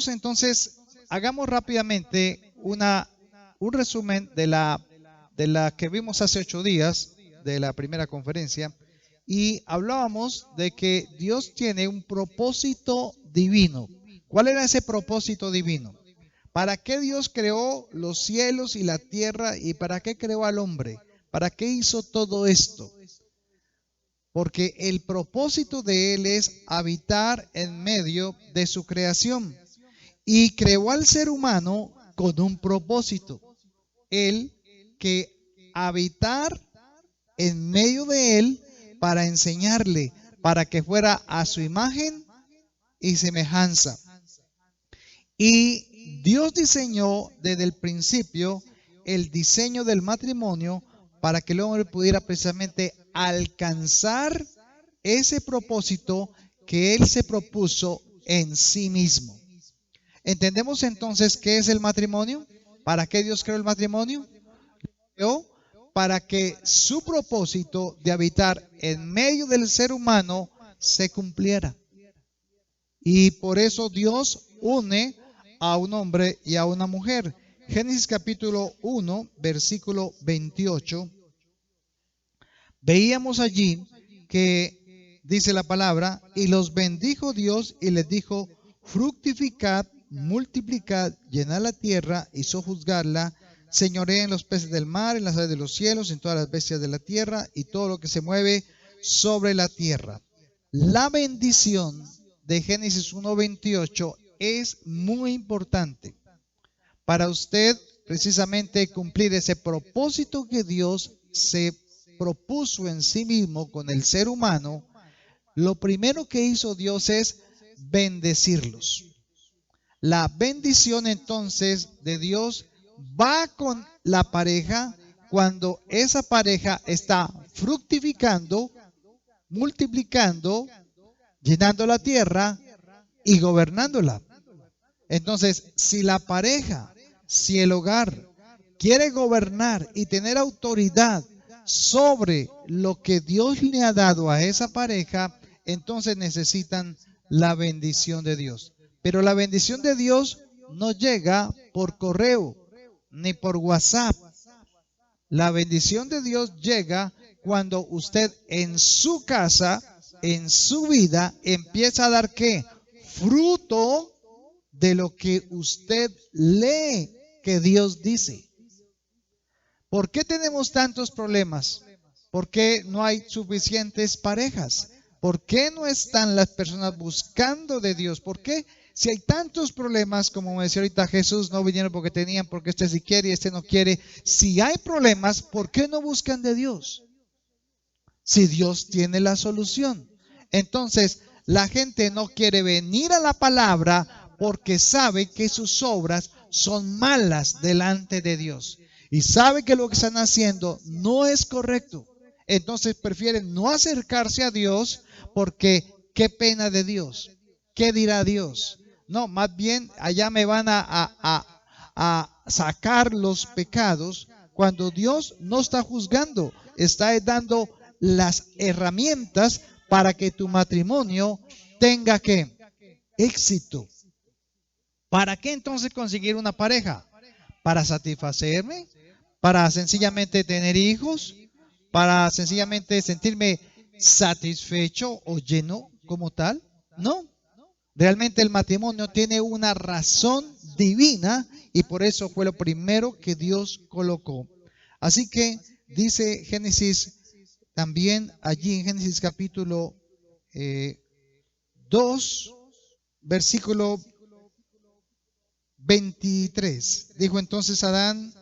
Vamos entonces, hagamos rápidamente un resumen de la que vimos hace 8 días, de la primera conferencia, y hablábamos de que Dios tiene un propósito divino. ¿Cuál era ese propósito divino? ¿Para qué Dios creó los cielos y la tierra y para qué creó al hombre? ¿Para qué hizo todo esto? Porque el propósito de Él es habitar en medio de su creación. Y creó al ser humano con un propósito. Él que habitar en medio de él para enseñarle, para que fuera a su imagen y semejanza. Y Dios diseñó desde el principio el diseño del matrimonio para que el hombre pudiera precisamente alcanzar ese propósito que él se propuso en sí mismo. ¿Entendemos entonces qué es el matrimonio? ¿Para qué Dios creó el matrimonio? Creó para que su propósito de habitar en medio del ser humano se cumpliera. Y por eso Dios une a un hombre y a una mujer. Génesis capítulo 1, versículo 28. Veíamos allí que dice la palabra, y los bendijo Dios y les dijo, fructificad, multiplicad, llenad la tierra y sojuzgadla, señoreen los peces del mar, en las aves de los cielos, en todas las bestias de la tierra y todo lo que se mueve sobre la tierra. La bendición de Génesis 1:28 es muy importante para usted precisamente cumplir ese propósito que Dios se propuso en sí mismo con el ser humano. Lo primero que hizo Dios es bendecirlos. La bendición entonces de Dios va con la pareja cuando esa pareja está fructificando, multiplicando, llenando la tierra y gobernándola. Entonces, si la pareja, si el hogar quiere gobernar y tener autoridad sobre lo que Dios le ha dado a esa pareja, entonces necesitan la bendición de Dios. Pero la bendición de Dios no llega por correo ni por WhatsApp. La bendición de Dios llega cuando usted en su casa, en su vida, empieza a dar ¿qué? Fruto de lo que usted lee que Dios dice. ¿Por qué tenemos tantos problemas? ¿Por qué no hay suficientes parejas? ¿Por qué no están las personas buscando de Dios? ¿Por qué si hay tantos problemas, como me decía ahorita Jesús, no vinieron porque tenían, porque este sí quiere y este no quiere? Si hay problemas, ¿por qué no buscan de Dios? Si Dios tiene la solución. Entonces, la gente no quiere venir a la palabra porque sabe que sus obras son malas delante de Dios. Y sabe que lo que están haciendo no es correcto. Entonces prefieren no acercarse a Dios porque qué pena de Dios. ¿Qué dirá Dios? No, más bien allá me van a sacar los pecados cuando Dios no está juzgando. Está dando las herramientas para que tu matrimonio tenga ¿qué? Éxito. ¿Para qué entonces conseguir una pareja? ¿Para satisfacerme? ¿Para sencillamente tener hijos? ¿Para sencillamente sentirme satisfecho o lleno como tal? No. Realmente el matrimonio tiene una razón divina y por eso fue lo primero que Dios colocó. Así que dice Génesis también allí en Génesis capítulo 2, versículo 23. Dijo entonces Adán,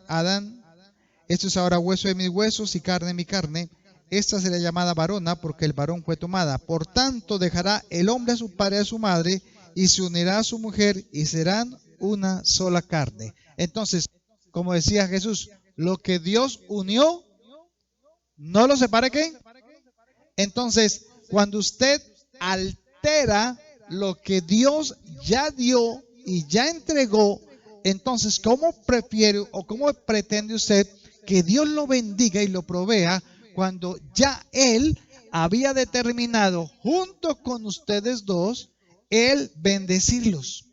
esto es ahora hueso de mis huesos y carne de mi carne. Esta será llamada varona porque el varón fue tomada. Por tanto dejará el hombre a su padre y a su madre y se unirá a su mujer y serán una sola carne. Entonces, como decía Jesús, lo que Dios unió, no lo separe ¿qué? Entonces, cuando usted altera lo que Dios ya dio y ya entregó, entonces, ¿cómo prefiere o cómo pretende usted que Dios lo bendiga y lo provea cuando ya Él había determinado junto con ustedes dos, Él bendecirlos?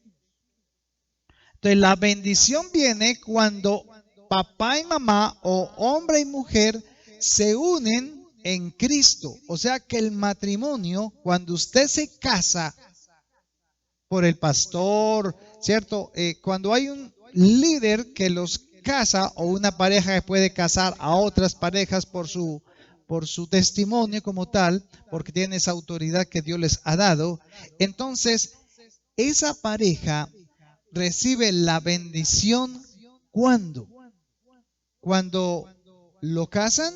Entonces la bendición viene cuando papá y mamá o hombre y mujer se unen en Cristo. O sea que el matrimonio, cuando usted se casa por el pastor, ¿cierto? Cuando hay un líder que los casa o una pareja que puede casar a otras parejas por su testimonio como tal, porque tiene esa autoridad que Dios les ha dado, entonces esa pareja recibe la bendición ¿cuándo? Cuando lo casan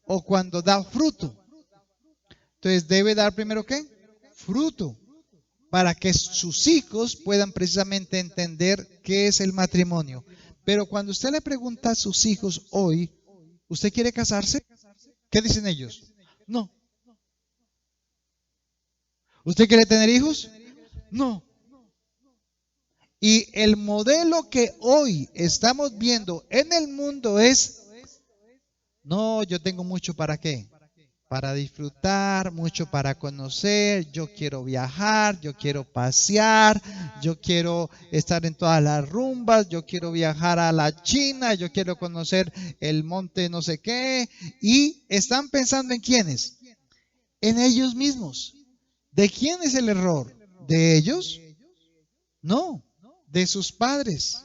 o cuando da fruto. Entonces debe dar primero ¿qué? Fruto, para que sus hijos puedan precisamente entender qué es el matrimonio. Pero cuando usted le pregunta a sus hijos hoy, ¿usted quiere casarse? ¿Qué dicen ellos? No. ¿Usted quiere tener hijos? No. Y el modelo que hoy estamos viendo en el mundo es, no, yo tengo mucho para qué, para disfrutar, mucho para conocer, yo quiero viajar, yo quiero pasear, yo quiero estar en todas las rumbas, yo quiero viajar a la China, yo quiero conocer el monte no sé qué, y están pensando en quiénes, en ellos mismos. ¿De quién es el error? ¿De ellos? No, de sus padres.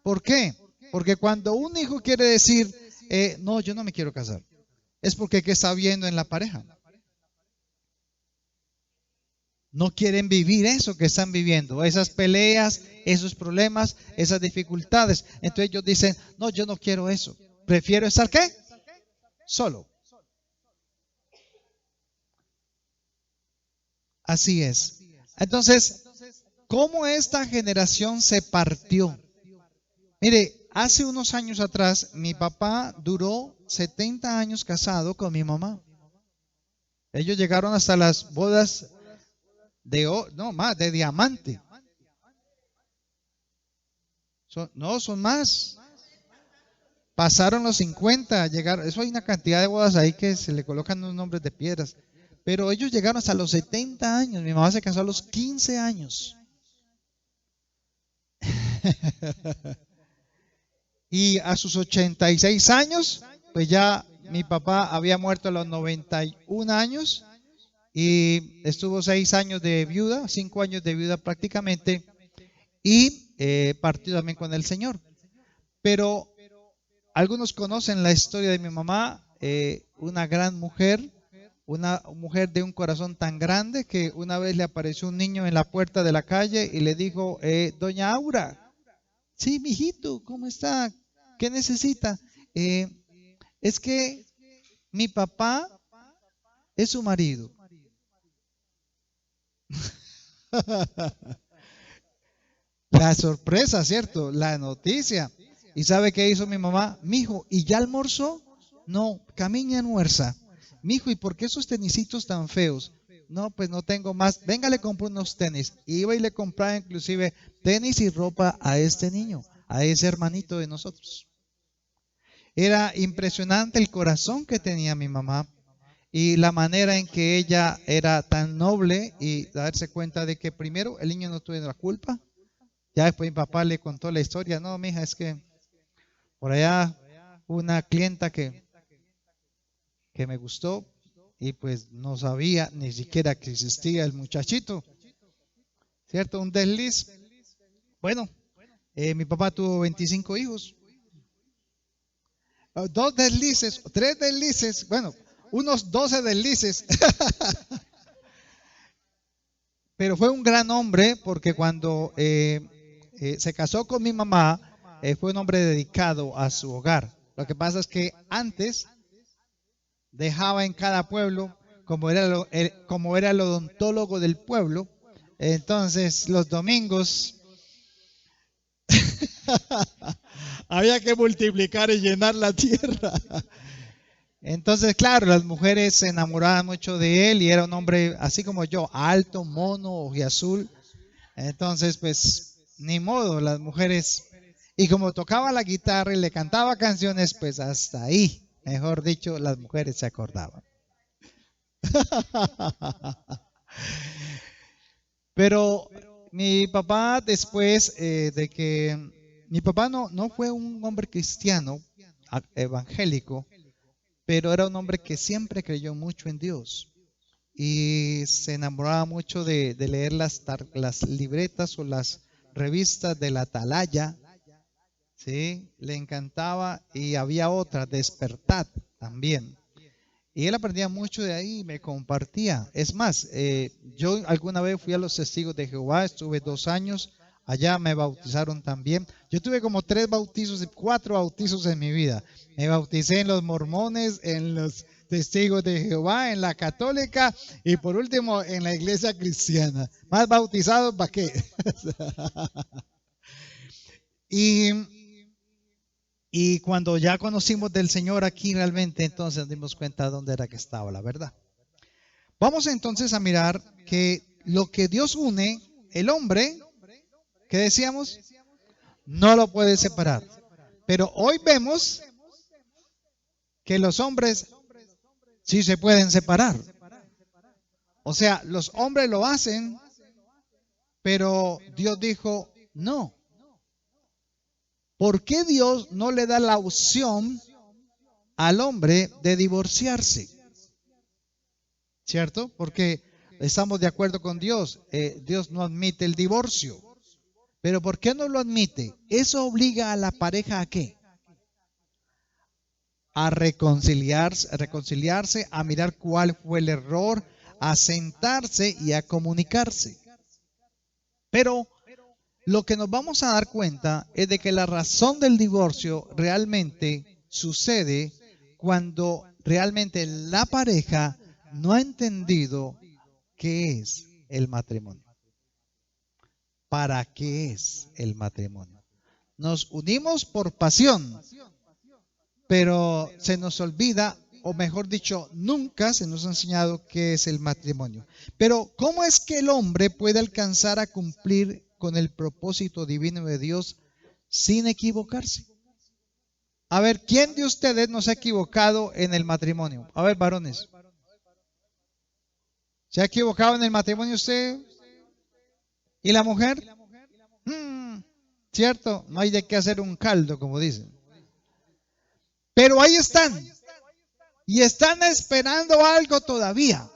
¿Por qué? Porque cuando un hijo quiere decir, no, yo no me quiero casar, es porque ¿qué está viendo en la pareja? No quieren vivir eso que están viviendo, esas peleas, esos problemas, esas dificultades. Entonces ellos dicen, no, yo no quiero eso. Prefiero estar ¿qué? Solo. Así es. Entonces, ¿cómo esta generación se partió? Mire, hace unos años atrás, mi papá duró 70 años casado con mi mamá. Ellos llegaron hasta las bodas no más, de diamante. No, son más. Pasaron los 50, llegaron. Eso hay una cantidad de bodas ahí que se le colocan unos nombres de piedras. Pero ellos llegaron hasta los 70 años. Mi mamá se casó a los 15 años. Y a sus 86 años, pues ya mi papá había muerto a los 91 años y estuvo 6 años de viuda, 5 años de viuda prácticamente, y partió también con el Señor. Pero algunos conocen la historia de mi mamá, una gran mujer, una mujer de un corazón tan grande que una vez le apareció un niño en la puerta de la calle y le dijo, doña Aura, sí, mijito, ¿cómo está? ¿Qué necesita? Eh, es que mi papá es su marido. La sorpresa, ¿cierto? La noticia. ¿Y sabe qué hizo mi mamá? Mijo, ¿y ya almorzó? No, camine almuerza. Mijo, ¿y por qué esos tenisitos tan feos? No, pues no tengo más. Venga, le compro unos tenis. Iba y le compraba inclusive tenis y ropa a este niño, a ese hermanito de nosotros. Era impresionante el corazón que tenía mi mamá y la manera en que ella era tan noble y darse cuenta de que primero el niño no tuvo la culpa. Ya después mi papá le contó la historia. No, mija, es que por allá una clienta que me gustó y pues no sabía ni siquiera que existía el muchachito, ¿cierto? Un desliz. Bueno, mi papá tuvo 25 hijos, dos deslices, tres deslices, bueno, unos 12 deslices. Pero fue un gran hombre porque cuando se casó con mi mamá, fue un hombre dedicado a su hogar. Lo que pasa es que antes dejaba en cada pueblo, como era el odontólogo del pueblo, entonces los domingos había que multiplicar y llenar la tierra. Entonces, claro, las mujeres se enamoraban mucho de él y era un hombre así como yo, alto, mono, ojiazul. Entonces, pues, ni modo, las mujeres. Y como tocaba la guitarra y le cantaba canciones, pues hasta ahí, mejor dicho, las mujeres se acordaban. Pero Mi papá después de que... Mi papá no fue un hombre cristiano, evangélico, pero era un hombre que siempre creyó mucho en Dios y se enamoraba mucho de leer las libretas o las revistas de la Atalaya, ¿sí? Le encantaba y había otra, Despertad también. Y él aprendía mucho de ahí y me compartía. Es más, yo alguna vez fui a los Testigos de Jehová, estuve 2 años, allá me bautizaron también. Yo tuve como 3 bautizos, 4 bautizos en mi vida. Me bauticé en los mormones, en los Testigos de Jehová, en la católica y por último en la iglesia cristiana. Más bautizados, ¿para qué? y Y cuando ya conocimos del Señor aquí realmente, entonces nos dimos cuenta de dónde era que estaba la verdad. Vamos entonces a mirar que lo que Dios une, el hombre, ¿qué decíamos? No lo puede separar. Pero hoy vemos que los hombres sí se pueden separar. O sea, los hombres lo hacen, pero Dios dijo no. ¿Por qué Dios no le da la opción al hombre de divorciarse? ¿Cierto? Porque estamos de acuerdo con Dios. Dios no admite el divorcio. ¿Pero por qué no lo admite? Eso obliga a la pareja ¿a qué? A reconciliarse, a mirar cuál fue el error, a sentarse y a comunicarse. Pero lo que nos vamos a dar cuenta es de que la razón del divorcio realmente sucede cuando realmente la pareja no ha entendido qué es el matrimonio. ¿Para qué es el matrimonio? Nos unimos por pasión, pero se nos olvida, o mejor dicho, nunca se nos ha enseñado qué es el matrimonio. Pero ¿cómo es que el hombre puede alcanzar a cumplir con el propósito divino de Dios sin equivocarse? A ver, ¿quién de ustedes no se ha equivocado en el matrimonio? A ver, varones. ¿Se ha equivocado en el matrimonio usted? ¿Y la mujer? ¿Cierto? No hay de qué hacer un caldo, como dicen. Pero ahí están. Y están esperando algo todavía.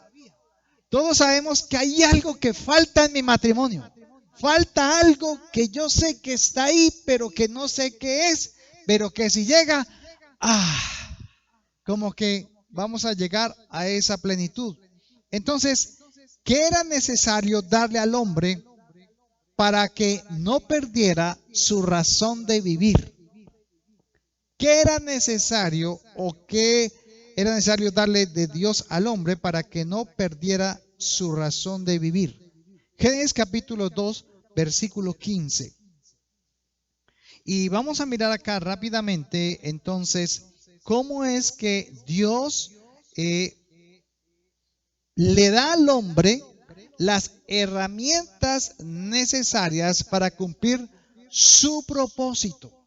Todos sabemos que hay algo que falta en mi matrimonio. Falta algo que yo sé que está ahí, pero que no sé qué es. Pero que si llega, como que vamos a llegar a esa plenitud. Entonces, ¿qué era necesario darle al hombre para que no perdiera su razón de vivir? ¿Qué era necesario o qué era necesario darle de Dios al hombre para que no perdiera su razón de vivir? Génesis capítulo 2, versículo 15. Y vamos a mirar acá rápidamente entonces cómo es que Dios le da al hombre las herramientas necesarias para cumplir su propósito.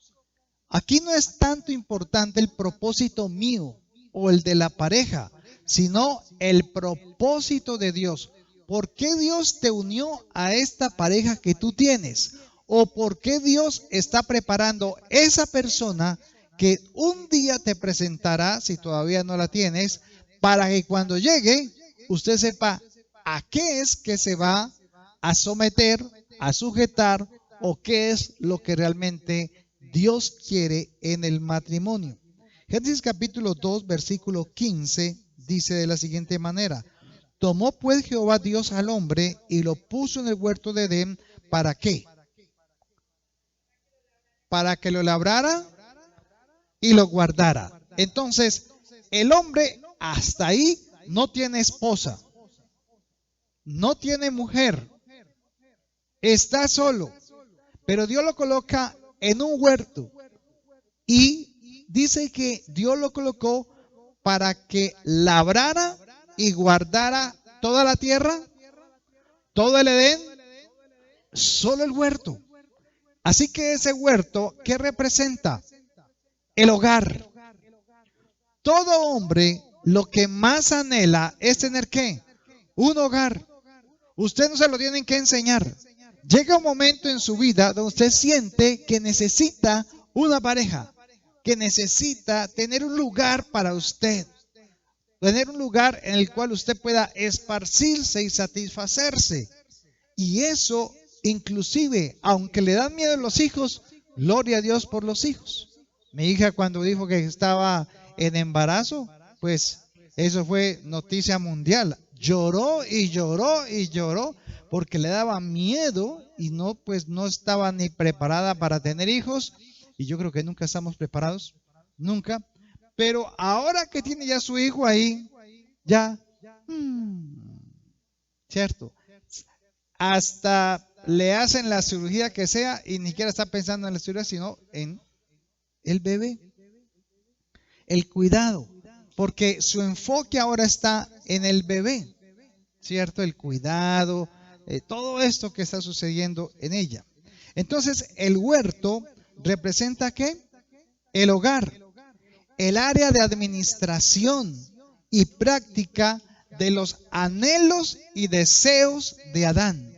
Aquí no es tanto importante el propósito mío o el de la pareja, sino el propósito de Dios. ¿Por qué Dios te unió a esta pareja que tú tienes? ¿O por qué Dios está preparando esa persona que un día te presentará, si todavía no la tienes, para que cuando llegue usted sepa a qué es que se va a someter, a sujetar o qué es lo que realmente Dios quiere en el matrimonio? Génesis capítulo 2, versículo 15 dice de la siguiente manera: tomó pues Jehová Dios al hombre y lo puso en el huerto de Edén. ¿Para qué? Para que lo labrara y lo guardara. Entonces, el hombre hasta ahí no tiene esposa, no tiene mujer, está solo, pero Dios lo coloca en un huerto y dice que Dios lo colocó para que labrara y guardara toda la tierra, todo el Edén, solo el huerto. Así que ese huerto, ¿qué representa? El hogar. Todo hombre lo que más anhela es tener ¿qué? Un hogar. Usted no se lo tienen que enseñar. llega un momento en su vida donde usted siente que necesita una pareja, que necesita tener un lugar para usted, tener un lugar en el cual usted pueda esparcirse y satisfacerse. Y eso, inclusive, aunque le dan miedo los hijos, gloria a Dios por los hijos. Mi hija cuando dijo que estaba en embarazo, pues eso fue noticia mundial. Lloró y lloró y lloró porque le daba miedo y no, pues no estaba ni preparada para tener hijos. Y yo creo que nunca estamos preparados, nunca. Pero ahora que tiene ya su hijo ahí, ya, cierto, hasta le hacen la cirugía que sea y ni siquiera está pensando en la cirugía, sino en el bebé, el cuidado, porque su enfoque ahora está en el bebé, ¿cierto? El cuidado, todo esto que está sucediendo en ella. Entonces, el huerto representa ¿qué? El hogar, el área de administración y práctica de los anhelos y deseos de Adán.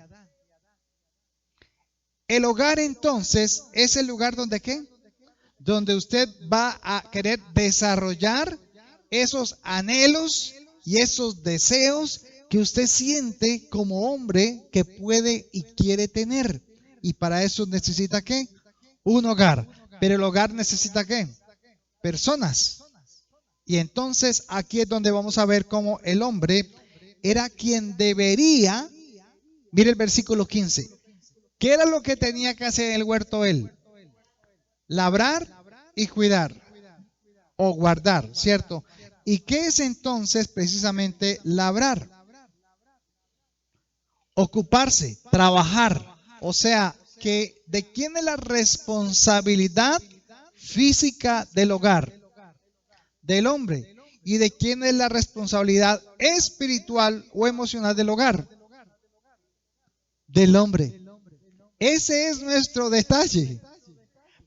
El hogar entonces es el lugar donde ¿qué? Donde usted va a querer desarrollar esos anhelos y esos deseos que usted siente como hombre que puede y quiere tener. Y para eso necesita ¿qué? Un hogar. Pero el hogar necesita ¿qué? Personas. Y entonces aquí es donde vamos a ver cómo el hombre era quien debería, mire el versículo 15, ¿qué era lo que tenía que hacer en el huerto él? Labrar y cuidar o guardar, ¿cierto? ¿Y qué es entonces precisamente labrar? Ocuparse, trabajar, o sea, que ¿de quién es la responsabilidad física del hogar? Del hombre. ¿Y de quién es la responsabilidad espiritual o emocional del hogar? Del hombre. Ese es nuestro detalle.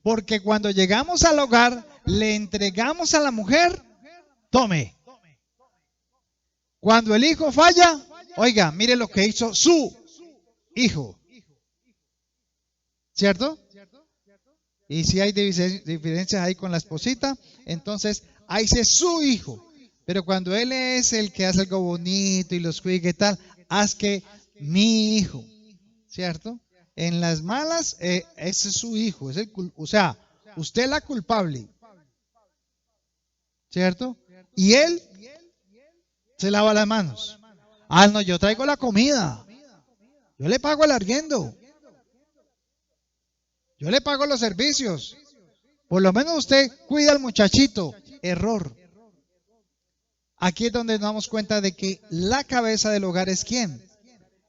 Porque cuando llegamos al hogar, le entregamos a la mujer, tome. Cuando el hijo falla, oiga, mire lo que hizo su hijo. ¿Cierto? Y si hay diferencias ahí con la esposita, entonces ahí dice su hijo. Pero cuando él es el que hace algo bonito y los cuida y tal, haz que mi hijo. ¿Cierto? En las malas, ese es su hijo. O sea, usted es la culpable. ¿Cierto? Y él se lava las manos. Ah, no, yo traigo la comida. Yo le pago el arriendo. Yo le pago los servicios. Por lo menos usted cuida al muchachito. Error. Aquí es donde nos damos cuenta de que la cabeza del hogar es ¿quién?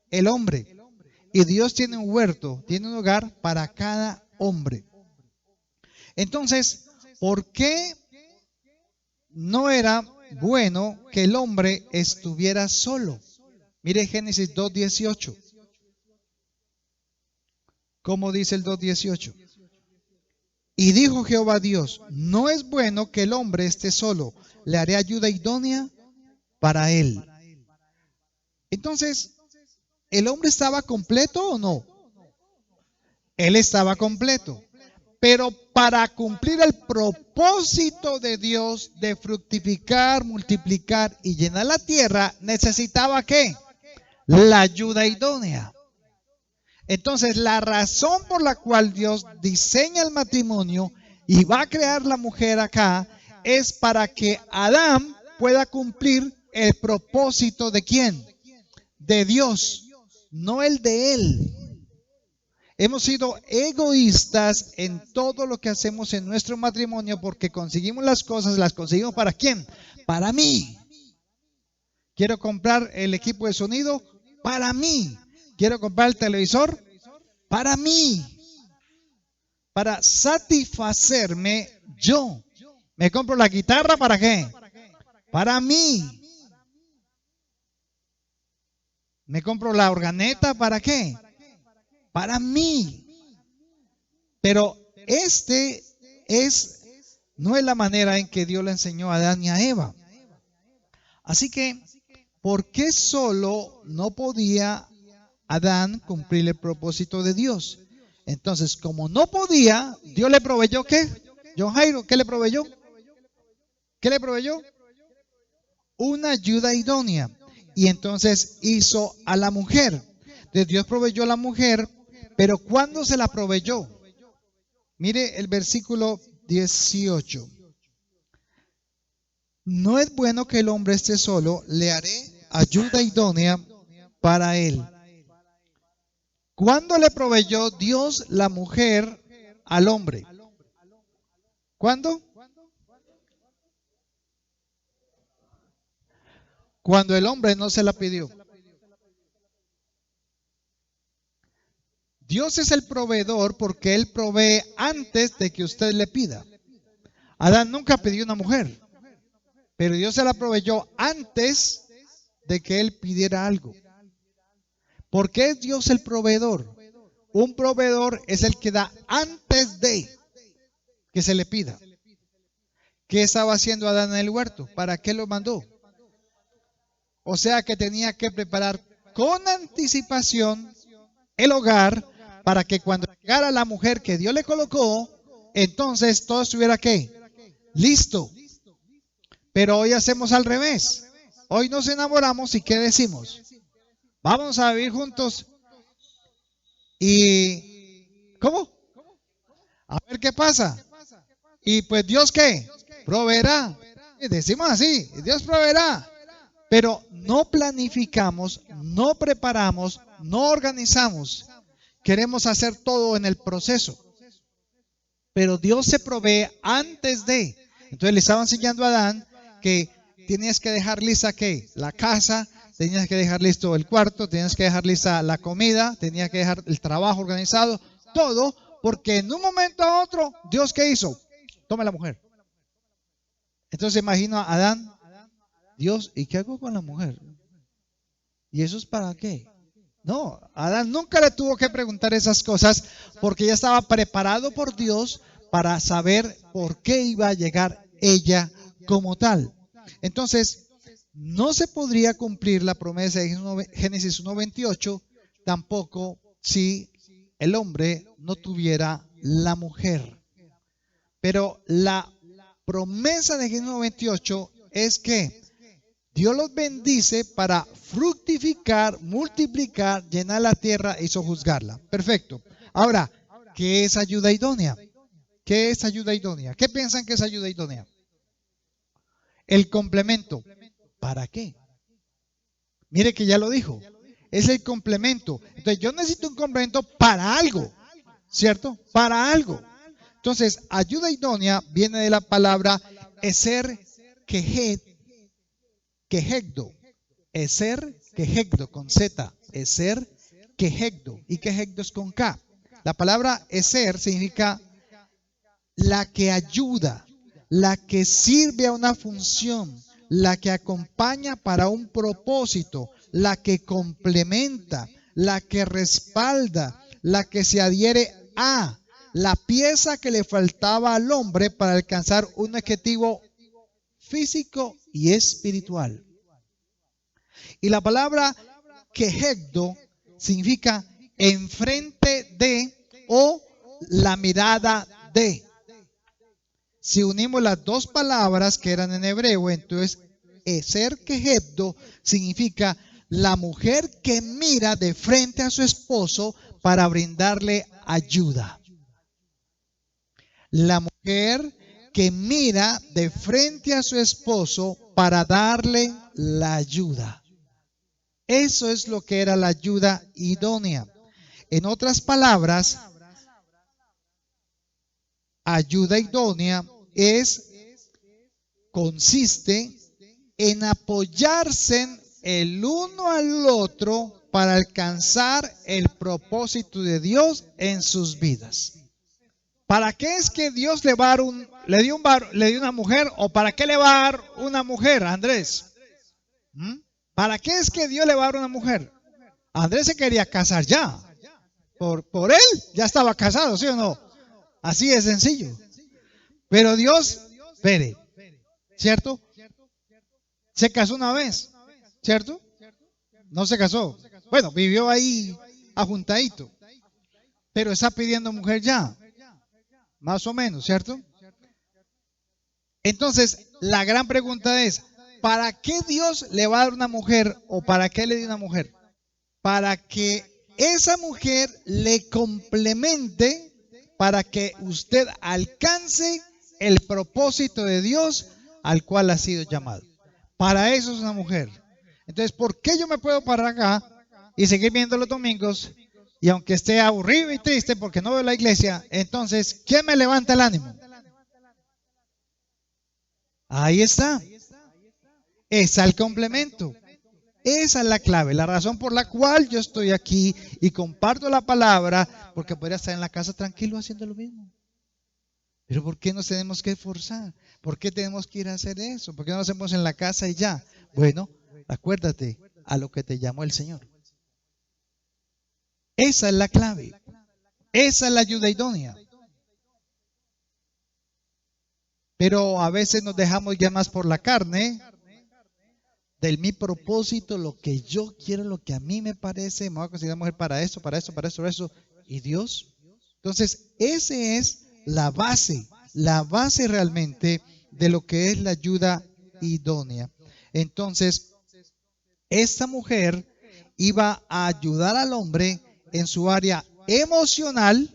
El hombre. Y Dios tiene un huerto, tiene un hogar para cada hombre. Entonces, ¿por qué no era bueno que el hombre estuviera solo? Mire Génesis 2:18. ¿Cómo dice el 2:18? Y dijo Jehová Dios, no es bueno que el hombre esté solo, le haré ayuda idónea para él. Entonces, ¿el hombre estaba completo o no? Él estaba completo. Pero para cumplir el propósito de Dios de fructificar, multiplicar y llenar la tierra, necesitaba ¿qué? La ayuda idónea. Entonces, la razón por la cual Dios diseña el matrimonio y va a crear la mujer acá es para que Adán pueda cumplir el propósito de ¿quién? De Dios, no el de él. Hemos sido egoístas en todo lo que hacemos en nuestro matrimonio porque conseguimos las cosas, las conseguimos ¿para quién? Para mí. Quiero comprar el equipo de sonido para mí. Quiero comprar el televisor para mí. Para satisfacerme yo. Me compro la guitarra ¿para qué? Para mí. Me compro la organeta ¿para qué? Para mí. Pero no es la manera en que Dios le enseñó a Adán y a Eva. Así que, ¿por qué solo no podía Adán cumplir el propósito de Dios. Entonces, como no podía, Dios le proveyó ¿qué? John Jairo, ¿qué le proveyó? ¿Qué le proveyó? Una ayuda idónea. Y entonces hizo a la mujer. Entonces Dios proveyó a la mujer, pero ¿cuándo se la proveyó? Mire el versículo 18. No es bueno que el hombre esté solo, le haré ayuda idónea para él. ¿Cuándo le proveyó Dios la mujer al hombre? ¿Cuándo? Cuando el hombre no se la pidió. Dios es el proveedor porque Él provee antes de que usted le pida. Adán nunca pidió una mujer, pero Dios se la proveyó antes de que Él pidiera algo. ¿Por qué es Dios el proveedor? Un proveedor es el que da antes de que se le pida. ¿Qué estaba haciendo Adán en el huerto? ¿Para qué lo mandó? O sea que tenía que preparar con anticipación el hogar para que cuando llegara la mujer que Dios le colocó, entonces todo estuviera ¿qué? Listo. Pero hoy hacemos al revés. Hoy nos enamoramos y ¿qué decimos? Vamos a vivir juntos y ¿cómo? A ver qué pasa. Y pues Dios ¿qué? Proveerá. Y decimos así, Dios proveerá. Pero no planificamos, no preparamos, no organizamos. Queremos hacer todo en el proceso. Pero Dios se provee antes de. Entonces le estaba enseñando a Adán que tenías que dejar lista ¿qué? La casa, tenías que dejar listo el cuarto, tenías que dejar lista la comida, tenías que dejar el trabajo organizado, todo, porque en un momento a otro, Dios ¿qué hizo? Toma la mujer. Entonces imagino a Adán, Dios, ¿y qué hago con la mujer? ¿Y eso es para qué? No, Adán nunca le tuvo que preguntar esas cosas porque ya estaba preparado por Dios para saber por qué iba a llegar ella como tal. Entonces, no se podría cumplir la promesa de Génesis 1:28 tampoco si el hombre no tuviera la mujer. Pero la promesa de Génesis 1:28 es que Dios los bendice para fructificar, multiplicar, llenar la tierra y sojuzgarla. Perfecto. Ahora, ¿qué es ayuda idónea? ¿Qué es ayuda idónea? ¿Qué piensan que es ayuda idónea? El complemento. ¿Para qué? Mire que ya lo dijo. Es el complemento. Entonces, yo necesito un complemento para algo, ¿cierto? Para algo. Entonces, ayuda idónea viene de la palabra eser quejegdo, eser quejegdo con Z, eser quejegdo y quejegdo es con K. La palabra eser significa la que ayuda, la que sirve a una función, la que acompaña para un propósito, la que complementa, la que respalda, la que se adhiere a la pieza que le faltaba al hombre para alcanzar un objetivo físico y espiritual. Y la palabra quejegdo significa enfrente de o la mirada de. Si unimos las dos palabras que eran en hebreo, entonces eser quejegdo significa la mujer que mira de frente a su esposo para brindarle ayuda. La mujer que mira de frente a su esposo para darle la ayuda. Eso es lo que era la ayuda idónea. En otras palabras, ayuda idónea consiste en apoyarse el uno al otro para alcanzar el propósito de Dios en sus vidas. ¿Para qué es que Dios le va a dar le dio una mujer o para qué le va a dar una mujer, Andrés? ¿Para qué es que Dios le va a dar una mujer? Andrés se quería casar ya. Por él ya estaba casado, ¿sí o no? Así de sencillo. Pero Dios, espere, ¿cierto? Se casó una vez, ¿cierto? No se casó. Bueno, vivió ahí ajuntadito, pero está pidiendo mujer ya, más o menos, ¿cierto? Entonces, la gran pregunta es, ¿para qué Dios le va a dar una mujer o para qué le dio una mujer? Para que esa mujer le complemente, para que usted alcance el propósito de Dios al cual ha sido llamado. Para eso es una mujer. Entonces, ¿por qué yo me puedo parar acá y seguir viendo los domingos? Y aunque esté aburrido y triste porque no veo la iglesia, entonces, ¿quién me levanta el ánimo? Ahí está. Esa es el complemento. Esa es la clave, la razón por la cual yo estoy aquí y comparto la palabra, porque podría estar en la casa tranquilo haciendo lo mismo. Pero ¿por qué nos tenemos que esforzar? ¿Por qué tenemos que ir a hacer eso? ¿Por qué no lo hacemos en la casa y ya? Bueno, acuérdate a lo que te llamó el Señor. Esa es la clave. Esa es la ayuda idónea. Pero a veces nos dejamos ya más por la carne, del mi propósito, lo que yo quiero, lo que a mí me parece, me voy a considerar mujer para esto, para esto, para esto, para eso. ¿Y Dios? Entonces, esa es la base realmente de lo que es la ayuda idónea. Entonces, esta mujer iba a ayudar al hombre en su área emocional,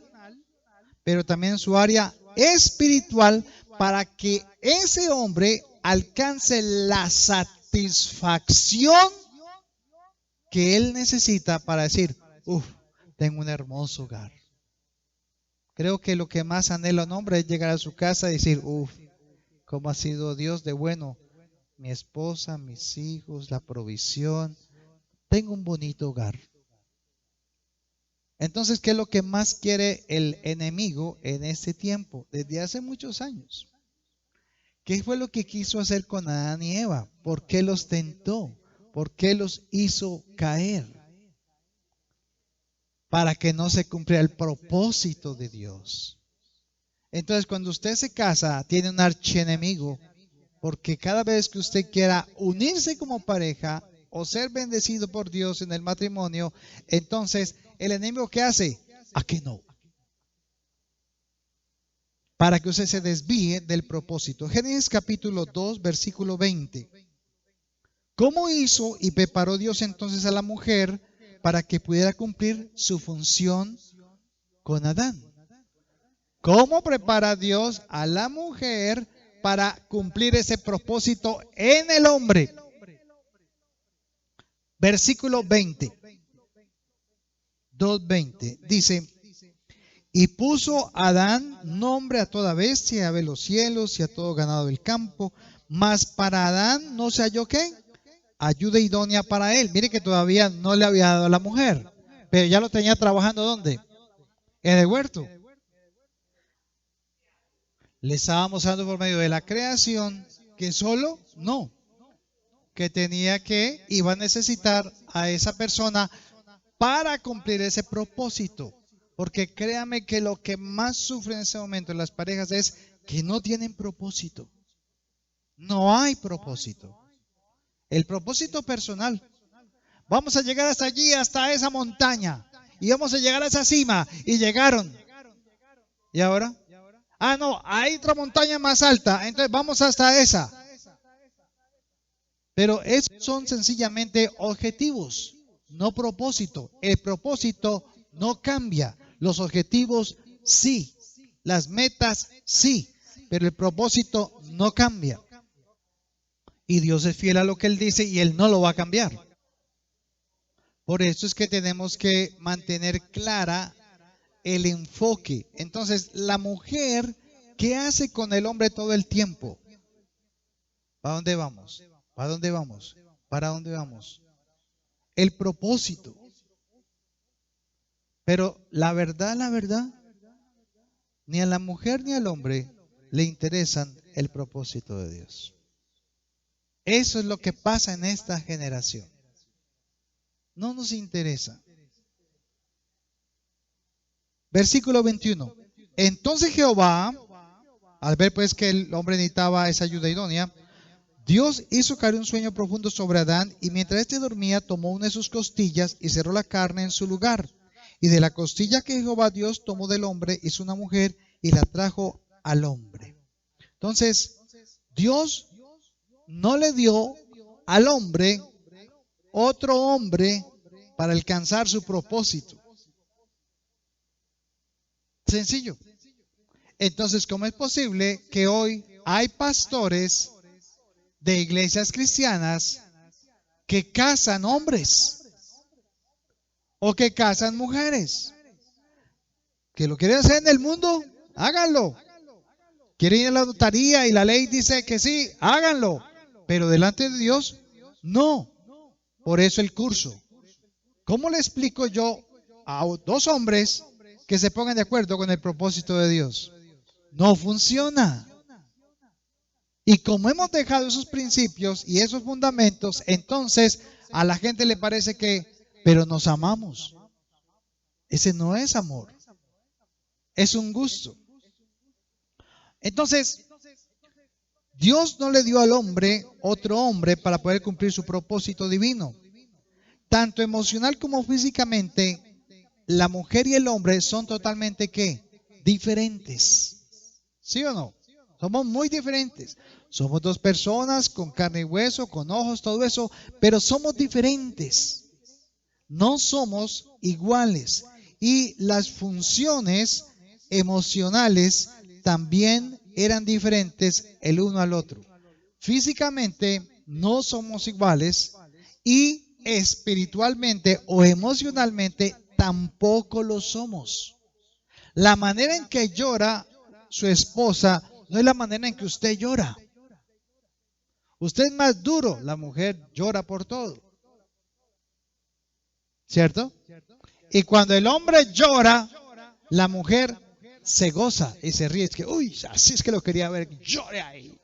pero también en su área espiritual, para que ese hombre alcance la satisfacción que él necesita para decir, tengo un hermoso hogar. Creo que lo que más anhela un hombre es llegar a su casa y decir, cómo ha sido Dios de bueno. Mi esposa, mis hijos, la provisión. Tengo un bonito hogar. Entonces, ¿qué es lo que más quiere el enemigo en este tiempo? Desde hace muchos años. ¿Qué fue lo que quiso hacer con Adán y Eva? ¿Por qué los tentó? ¿Por qué los hizo caer? Para que no se cumpliera el propósito de Dios. Entonces, cuando usted se casa, tiene un archienemigo, porque cada vez que usted quiera unirse como pareja o ser bendecido por Dios en el matrimonio, entonces el enemigo ¿qué hace? ¿A qué no? Para que usted se desvíe del propósito. Génesis capítulo 2, versículo 20. ¿Cómo hizo y preparó Dios entonces a la mujer para que pudiera cumplir su función con Adán? ¿Cómo prepara Dios a la mujer para cumplir ese propósito en el hombre? Versículo 20. 2:20 dice, y puso Adán nombre a toda bestia, a ave los cielos y a todo ganado del campo, mas para Adán no se halló ¿qué? Ayuda idónea para él. Mire que todavía no le había dado a la mujer, pero ya lo tenía trabajando ¿dónde? En el huerto. Le estábamos dando por medio de la creación que solo no, que iba a necesitar a esa persona para cumplir ese propósito. Porque créame que lo que más sufren en ese momento en las parejas es que no tienen propósito. No hay propósito. El propósito personal. Vamos a llegar hasta allí, hasta esa montaña. Y vamos a llegar a esa cima. Y llegaron. ¿Y ahora? No, hay otra montaña más alta. Entonces vamos hasta esa. Pero esos son sencillamente objetivos, no propósito. El propósito no cambia. Los objetivos sí. Las metas sí. Pero el propósito no cambia. Y Dios es fiel a lo que Él dice y Él no lo va a cambiar. Por eso es que tenemos que mantener clara el enfoque. Entonces, la mujer, ¿qué hace con el hombre todo el tiempo? ¿Para dónde vamos? ¿Para dónde vamos? ¿Para dónde vamos? El propósito. Pero la verdad, ni a la mujer ni al hombre le interesan el propósito de Dios. Eso es lo que pasa en esta generación. No nos interesa. Versículo 21. Entonces Jehová, al ver pues que el hombre necesitaba esa ayuda idónea, Dios hizo caer un sueño profundo sobre Adán, y mientras éste dormía, tomó una de sus costillas y cerró la carne en su lugar. Y de la costilla que Jehová Dios tomó del hombre, hizo una mujer y la trajo al hombre. Entonces, Dios no le dio al hombre otro hombre para alcanzar su propósito. Sencillo. Entonces, ¿cómo es posible que hoy hay pastores de iglesias cristianas que casan hombres o que casan mujeres? ¿Que lo quieren hacer en el mundo? Háganlo. ¿Quieren ir a la notaría y la ley dice que sí? Háganlo. Pero delante de Dios, no. Por eso el curso. ¿Cómo le explico yo a dos hombres que se pongan de acuerdo con el propósito de Dios? No funciona. Y como hemos dejado esos principios y esos fundamentos, entonces a la gente le parece que, pero nos amamos. Ese no es amor. Es un gusto. Entonces, Dios no le dio al hombre otro hombre para poder cumplir su propósito divino. Tanto emocional como físicamente, la mujer y el hombre son totalmente ¿qué? Diferentes. ¿Sí o no? Somos muy diferentes. Somos dos personas con carne y hueso, con ojos, todo eso, pero somos diferentes. No somos iguales. Y las funciones emocionales también eran diferentes el uno al otro. Físicamente no somos iguales y espiritualmente o emocionalmente tampoco lo somos. La manera en que llora su esposa no es la manera en que usted llora. Usted es más duro, la mujer llora por todo. ¿Cierto? Y cuando el hombre llora, la mujer se goza y se ríe. Es que, uy, así es que lo quería ver, llore ahí.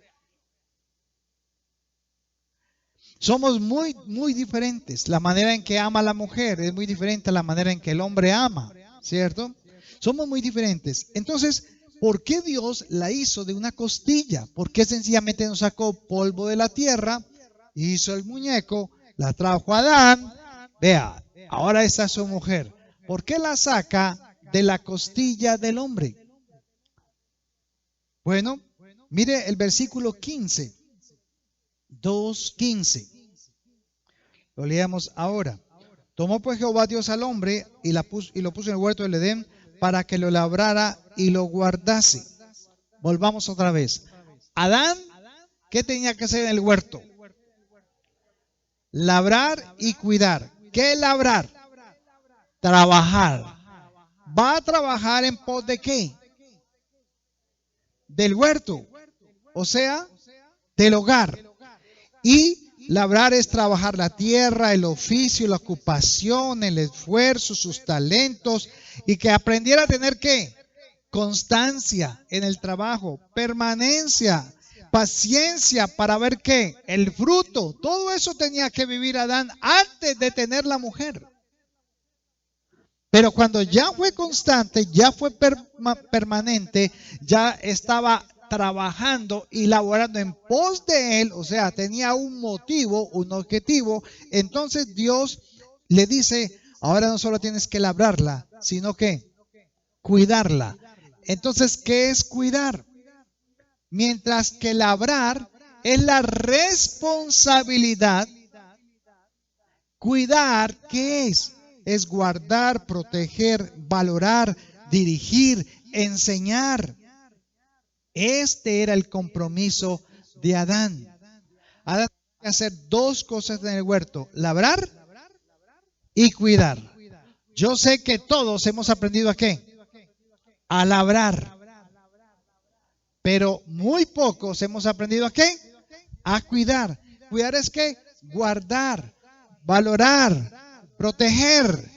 Somos muy, muy diferentes. La manera en que ama la mujer es muy diferente a la manera en que el hombre ama, ¿cierto? Somos muy diferentes. Entonces, ¿por qué Dios la hizo de una costilla? ¿Por qué sencillamente nos sacó polvo de la tierra, hizo el muñeco, la trajo a Adán? Vea, ahora está su mujer. ¿Por qué la saca de la costilla del hombre? Bueno, mire el versículo 15. 2:15. Lo leamos ahora. Tomó pues Jehová Dios al hombre y lo puso en el huerto del Edén para que lo labrara y lo guardase. Volvamos otra vez. Adán, ¿qué tenía que hacer en el huerto? Labrar y cuidar. ¿Qué labrar? Trabajar. ¿Va a trabajar en pos de qué? Del huerto. O sea, del hogar. Y labrar es trabajar la tierra, el oficio, la ocupación, el esfuerzo, sus talentos, y que aprendiera a tener ¿qué? Constancia en el trabajo, permanencia, paciencia para ver ¿qué? El fruto. Todo eso tenía que vivir Adán antes de tener la mujer. Pero cuando ya fue constante, ya fue permanente, ya estaba trabajando y laborando en pos de él, o sea, tenía un motivo, un objetivo, entonces Dios le dice, ahora no solo tienes que labrarla, sino que cuidarla. Entonces, ¿qué es cuidar? Mientras que labrar es la responsabilidad, cuidar, ¿qué es? Es guardar, proteger, valorar, dirigir, enseñar. Este era el compromiso de Adán. Adán tenía que hacer dos cosas en el huerto: labrar y cuidar. Yo sé que todos hemos aprendido ¿a qué? A labrar. Pero muy pocos hemos aprendido ¿a qué? A cuidar. Cuidar es ¿qué? Guardar, valorar, proteger.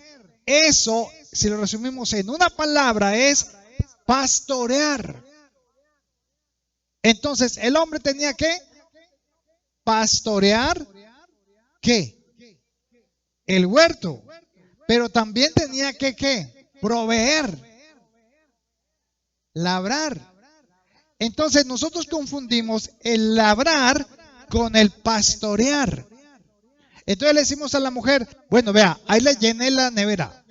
Eso, si lo resumimos en una palabra, es pastorear. Entonces, el hombre tenía que pastorear, ¿qué? El huerto. Pero también tenía que, ¿qué? Proveer, labrar. Entonces, nosotros confundimos el labrar con el pastorear. Entonces le decimos a la mujer, bueno, vea, ahí le llené la nevera.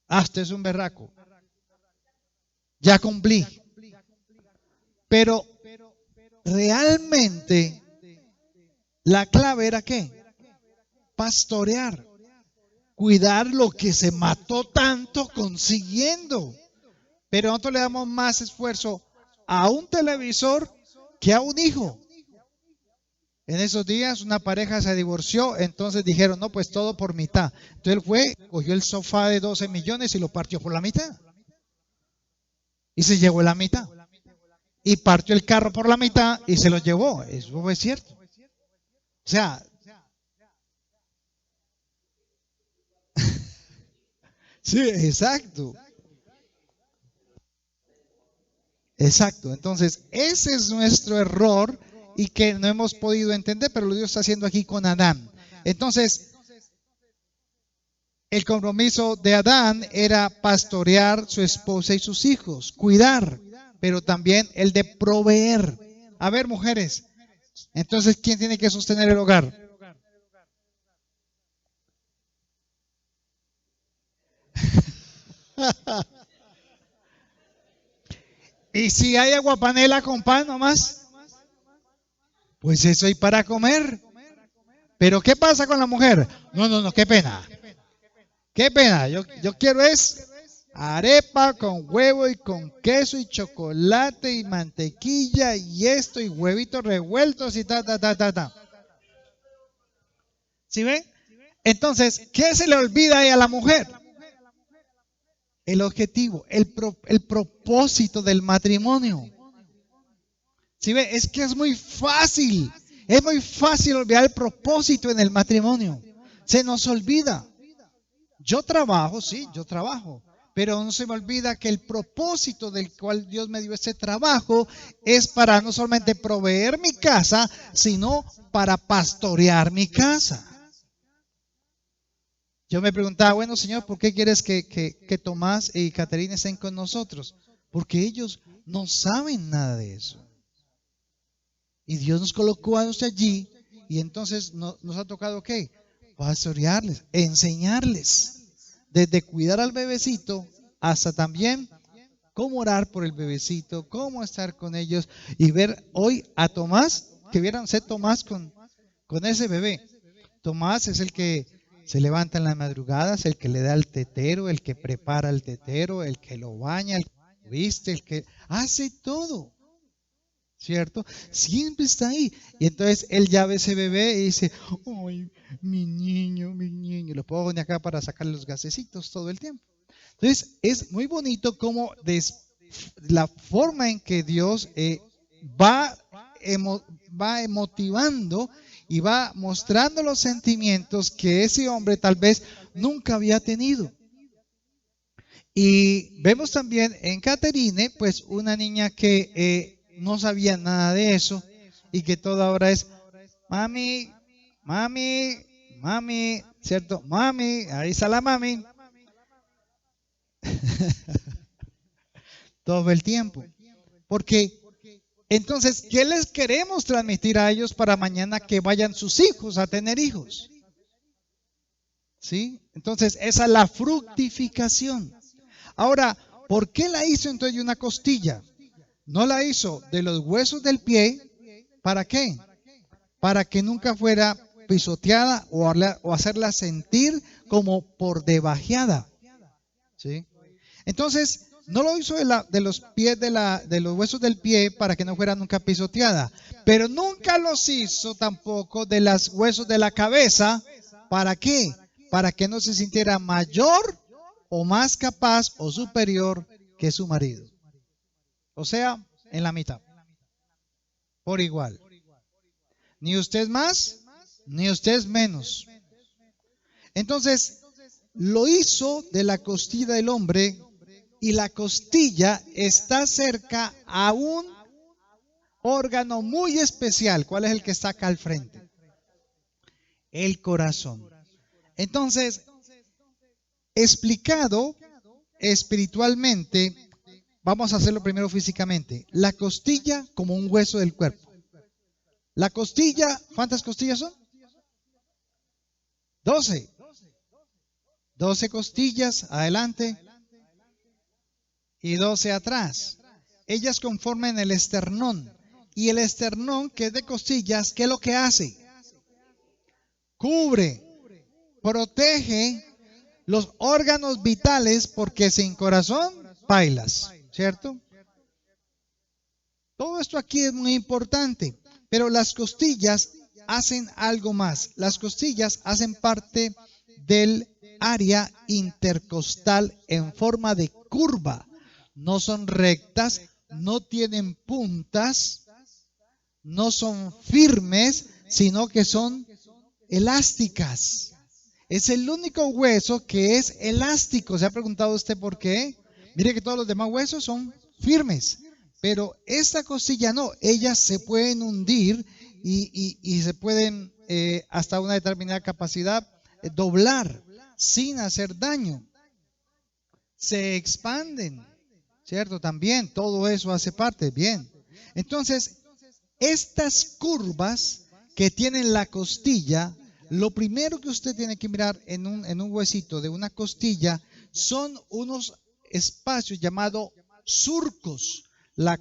Ah, usted es un berraco. Ya cumplí. Pero realmente la clave era ¿qué? Pastorear. Cuidar lo que se mató tanto consiguiendo. Pero nosotros le damos más esfuerzo a un televisor que a un hijo. En esos días una pareja se divorció, entonces dijeron, no, pues todo por mitad. Entonces él fue, cogió el sofá de 12 millones y lo partió por la mitad. Y se llevó la mitad. Y partió el carro por la mitad y se lo llevó. Eso fue cierto. O sea, sí, exacto. Exacto. Entonces, ese es nuestro error y que no hemos podido entender, pero lo Dios está haciendo aquí con Adán. Entonces, el compromiso de Adán era pastorear su esposa y sus hijos, cuidar, pero también el de proveer. A ver, mujeres, entonces, ¿quién tiene que sostener el hogar? Y si hay aguapanela con pan nomás, pues eso hay para comer. Pero ¿qué pasa con la mujer? No, no, no, qué pena. Qué pena. Yo quiero es arepa con huevo y con queso y chocolate y mantequilla y esto y huevitos revueltos y ta, ta, ta, ta, ta. ¿Sí ven? Entonces, ¿qué se le olvida ahí a la mujer? El objetivo, el propósito del matrimonio. ¿Sí ve? Es que es muy fácil. Es muy fácil olvidar el propósito en el matrimonio. Se nos olvida. Yo trabajo, sí, yo trabajo. Pero no se me olvida que el propósito del cual Dios me dio este trabajo es para no solamente proveer mi casa, sino para pastorear mi casa. Yo me preguntaba, bueno, Señor, ¿por qué quieres que Tomás y Caterina estén con nosotros? Porque ellos no saben nada de eso. Y Dios nos colocó a nosotros allí y entonces nos ha tocado ¿qué? Pastorearles, enseñarles. Desde cuidar al bebecito hasta también cómo orar por el bebecito, cómo estar con ellos y ver hoy a Tomás, que vieran ser Tomás con ese bebé. Tomás es el que se levanta en las madrugadas, el que le da el tetero, el que prepara el tetero, el que lo baña, el que lo viste, el que hace todo. ¿Cierto? Siempre está ahí. Y entonces él ya ve ese bebé y dice, ¡ay, mi niño, mi niño! Lo puedo poner acá para sacarle los gasecitos todo el tiempo. Entonces es muy bonito como la forma en que Dios va, va emotivando y va mostrando los sentimientos que ese hombre tal vez nunca había tenido. Y vemos también en Caterine, pues una niña que no sabía nada de eso y que toda hora es mami, mami, mami, ¿cierto? Mami, ahí está la mami. Todo el tiempo. Porque entonces, ¿qué les queremos transmitir a ellos para mañana que vayan sus hijos a tener hijos? ¿Sí? Entonces, esa es la fructificación. Ahora, ¿por qué la hizo entonces de una costilla? No la hizo de los huesos del pie. ¿Para qué? Para que nunca fuera pisoteada o hacerla sentir como por debajeada. ¿Sí? Entonces, no lo hizo de los pies de los huesos del pie para que no fuera nunca pisoteada, pero nunca los hizo tampoco de los huesos de la cabeza. ¿Para qué? Para que no se sintiera mayor o más capaz o superior que su marido. O sea, en la mitad. Por igual. Ni usted más, ni usted menos. Entonces, lo hizo de la costilla del hombre y la costilla está cerca a un órgano muy especial. ¿Cuál es el que está acá al frente? El corazón. Entonces, explicado espiritualmente, vamos a hacerlo primero físicamente. La costilla como un hueso del cuerpo. La costilla, ¿cuántas costillas son? 12. 12 costillas adelante y 12 atrás. Ellas conforman el esternón. Y el esternón, que es de costillas, ¿qué es lo que hace? Cubre, protege los órganos vitales, porque sin corazón, bailas, ¿cierto? Todo esto aquí es muy importante, pero las costillas hacen algo más. Las costillas hacen parte del área intercostal en forma de curva. No son rectas, no tienen puntas, no son firmes, sino que son elásticas. Es el único hueso que es elástico. ¿Se ha preguntado usted por qué? Mire que todos los demás huesos son firmes, pero esta costilla no. Ellas se pueden hundir y se pueden hasta una determinada capacidad doblar sin hacer daño. Se expanden, ¿cierto? También todo eso hace parte. Bien. Entonces, estas curvas que tienen la costilla, lo primero que usted tiene que mirar en un huesito de una costilla son unos espacios llamados surcos. La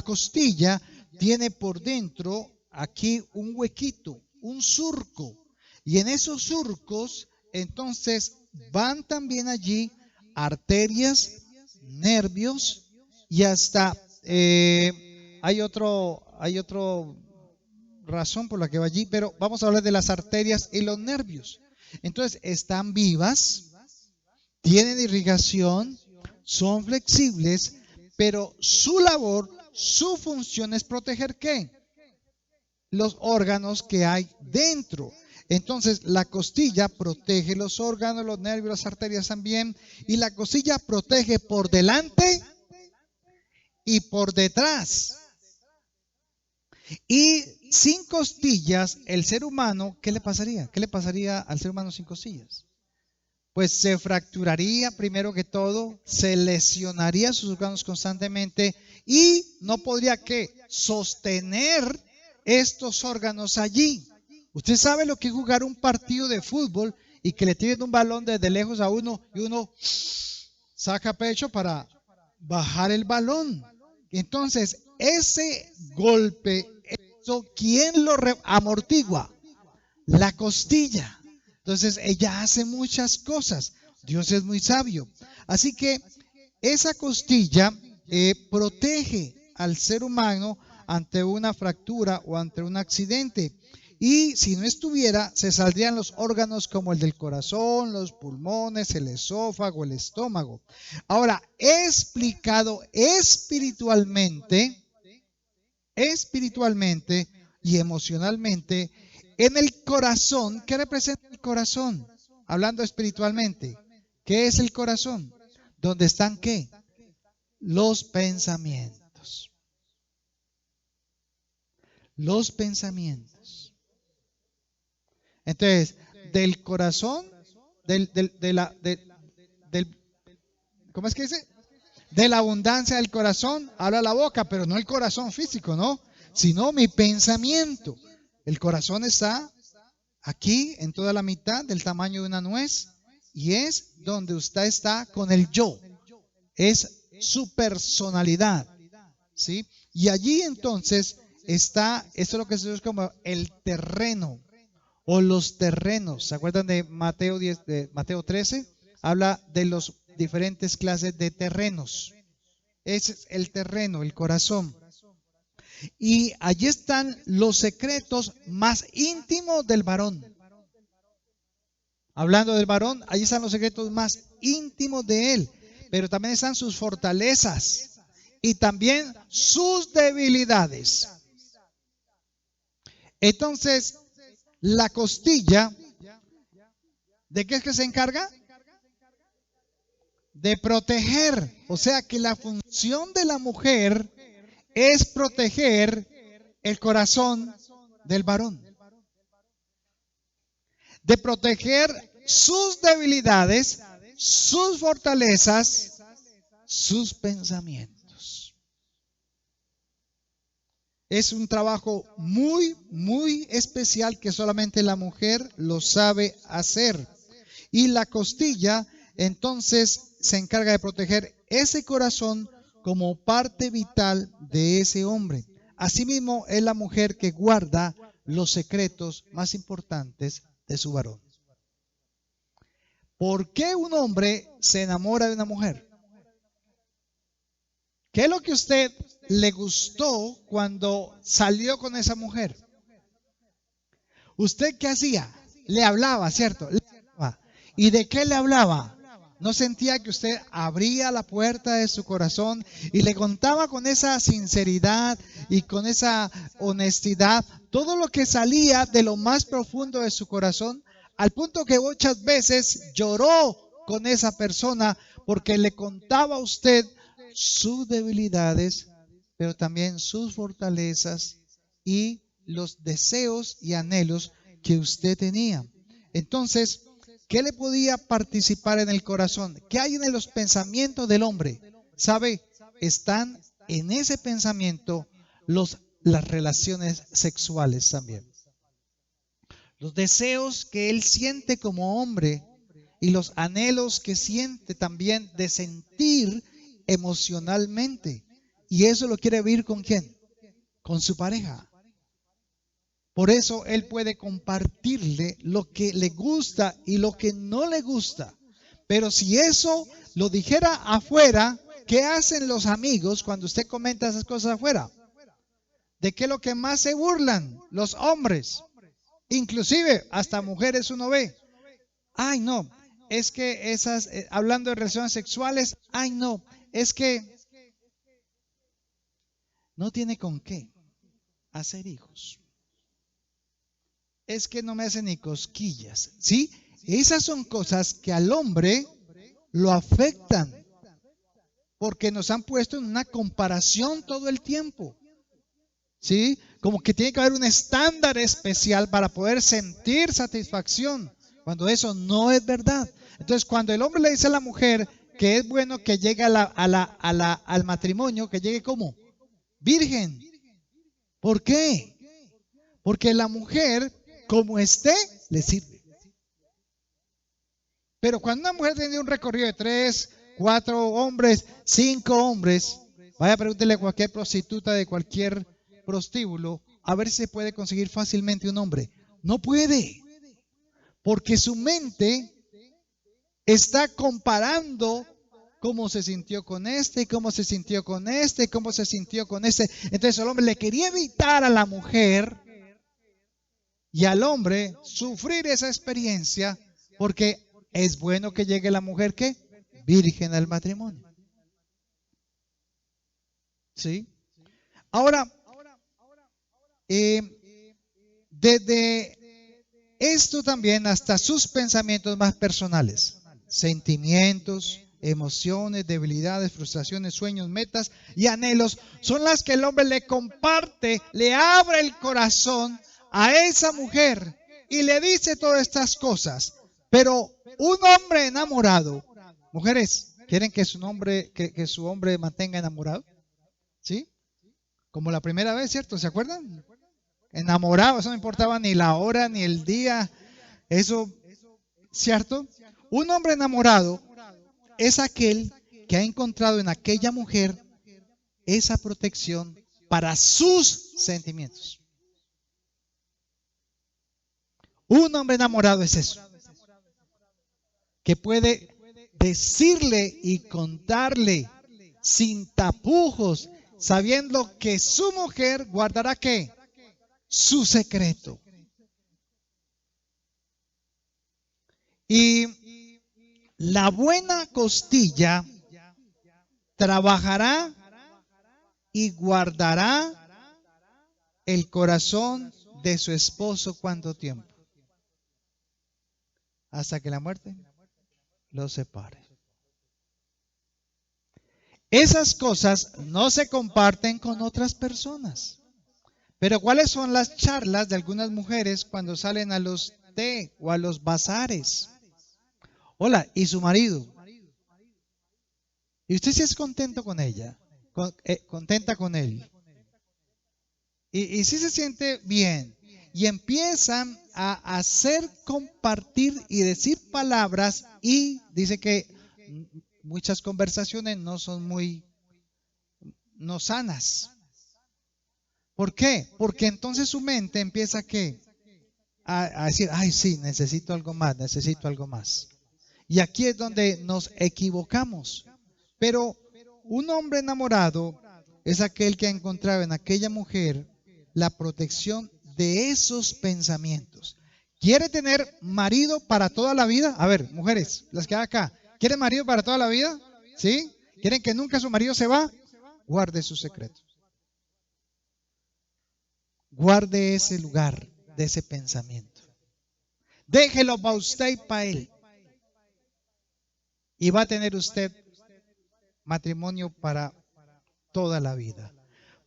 costilla tiene por dentro aquí un huequito, un surco. Y en esos surcos, entonces, van también allí arterias, nervios y hasta hay otro razón por la que va allí, pero vamos a hablar de las arterias y los nervios. Entonces, están vivas, tienen irrigación, son flexibles, pero su labor, su función es proteger ¿qué? Los órganos que hay dentro. Entonces, la costilla protege los órganos, los nervios, las arterias también, y la costilla protege por delante y por detrás. Y sin costillas, el ser humano, ¿qué le pasaría? ¿Qué le pasaría al ser humano sin costillas? Pues se fracturaría primero que todo, se lesionaría sus órganos constantemente y no podría ¿qué? Sostener estos órganos allí. Usted sabe lo que es jugar un partido de fútbol y que le tiren un balón desde lejos a uno y uno saca pecho para bajar el balón. Entonces, ese golpe, eso, ¿quién lo amortigua? La costilla. Entonces, ella hace muchas cosas. Dios es muy sabio. Así que esa costilla protege al ser humano ante una fractura o ante un accidente. Y si no estuviera, se saldrían los órganos como el del corazón, los pulmones, el esófago, el estómago. Ahora, explicado espiritualmente y emocionalmente, en el corazón, ¿qué representa el corazón? Hablando espiritualmente, ¿qué es el corazón? ¿Dónde están qué? Los pensamientos. Los pensamientos. Entonces, del corazón, ¿cómo es que dice? De la abundancia del corazón habla la boca, pero no el corazón físico, ¿no? Sino mi pensamiento. El corazón está aquí en toda la mitad del tamaño de una nuez y es donde usted está con el yo. Es su personalidad, ¿sí? Y allí entonces está, esto es lo que se llama como el terreno o los terrenos. ¿Se acuerdan de Mateo 10, de Mateo 13? Habla de los diferentes clases de terrenos. Ese es el terreno, el corazón. Y allí están los secretos más íntimos del varón. Hablando del varón, allí están los secretos más íntimos de él. Pero también están sus fortalezas y también sus debilidades. Entonces, la costilla, ¿de qué es que se encarga? De proteger. O sea que la función de la mujer es proteger el corazón del varón. De proteger sus debilidades, sus fortalezas, sus pensamientos. Es un trabajo muy, muy especial que solamente la mujer lo sabe hacer. Y la costilla, entonces, se encarga de proteger ese corazón como parte vital de ese hombre. Asimismo, es la mujer que guarda los secretos más importantes de su varón. ¿Por qué un hombre se enamora de una mujer? ¿Qué es lo que a usted le gustó cuando salió con esa mujer? ¿Usted qué hacía? Le hablaba, ¿cierto? Le hablaba. ¿Y de qué le hablaba? ¿No sentía que usted abría la puerta de su corazón y le contaba con esa sinceridad y con esa honestidad todo lo que salía de lo más profundo de su corazón? Al punto que muchas veces lloró con esa persona porque le contaba a usted sus debilidades, pero también sus fortalezas y los deseos y anhelos que usted tenía. Entonces, ¿qué le podía participar en el corazón? ¿Qué hay en los pensamientos del hombre? ¿Sabe? Están en ese pensamiento las relaciones sexuales también. Los deseos que él siente como hombre y los anhelos que siente también de sentir emocionalmente. Y eso lo quiere vivir ¿con quién? Con su pareja. Por eso él puede compartirle lo que le gusta y lo que no le gusta. Pero si eso lo dijera afuera, ¿qué hacen los amigos cuando usted comenta esas cosas afuera? ¿De qué es lo que más se burlan? Los hombres. Inclusive hasta mujeres uno ve. Ay, no, es que esas, hablando de relaciones sexuales, ay, no, es que no tiene con qué hacer hijos. Es que no me hacen ni cosquillas, ¿sí? Esas son cosas que al hombre lo afectan porque nos han puesto en una comparación todo el tiempo, ¿sí? Como que tiene que haber un estándar especial para poder sentir satisfacción, cuando eso no es verdad. Entonces, cuando el hombre le dice a la mujer que es bueno que llegue al matrimonio, que llegue como virgen. ¿Por qué? Porque la mujer, como esté, le sirve. Pero cuando una mujer tiene un recorrido de 3, 4 hombres, 5 hombres, vaya a preguntarle a cualquier prostituta de cualquier prostíbulo a ver si se puede conseguir fácilmente un hombre. No puede, porque su mente está comparando cómo se sintió con este, cómo se sintió con este, cómo se sintió con este. Entonces el hombre le quería evitar a la mujer y al hombre sufrir esa experiencia porque es bueno que llegue la mujer que virgen al matrimonio. ¿Sí? Ahora, desde esto también hasta sus pensamientos más personales, sentimientos, emociones, debilidades, frustraciones, sueños, metas y anhelos son las que el hombre le comparte, le abre el corazón a esa mujer y le dice todas estas cosas. Pero un hombre enamorado, mujeres, ¿quieren que su hombre mantenga enamorado? ¿Sí? Como la primera vez, ¿cierto? ¿Se acuerdan? Enamorado, eso no importaba ni la hora ni el día, eso, ¿cierto? Un hombre enamorado es aquel que ha encontrado en aquella mujer esa protección para sus sentimientos. Un hombre enamorado es eso, que puede decirle y contarle sin tapujos, sabiendo que su mujer guardará ¿qué? Su secreto. Y la buena costilla trabajará y guardará el corazón de su esposo ¿cuánto tiempo? Hasta que la muerte los separe. Esas cosas no se comparten con otras personas. Pero ¿cuáles son las charlas de algunas mujeres cuando salen a los té o a los bazares? Hola, ¿y su marido? ¿Y usted si es contento con ella? ¿Contenta con él? Y sí se siente bien. Y empiezan a hacer compartir y decir palabras y dice que muchas conversaciones no son no sanas. ¿Por qué? Porque entonces su mente empieza ¿qué? A decir, ay sí, necesito algo más, necesito algo más. Y aquí es donde nos equivocamos. Pero un hombre enamorado es aquel que ha encontrado en aquella mujer la protección de esos pensamientos. ¿Quiere tener marido para toda la vida? A ver, mujeres, las que hay acá, ¿quieren marido para toda la vida? ¿Sí? ¿Quieren que nunca su marido se va? Guarde su secreto. Guarde ese lugar de ese pensamiento. Déjelo para usted y para él. Y va a tener usted matrimonio para toda la vida.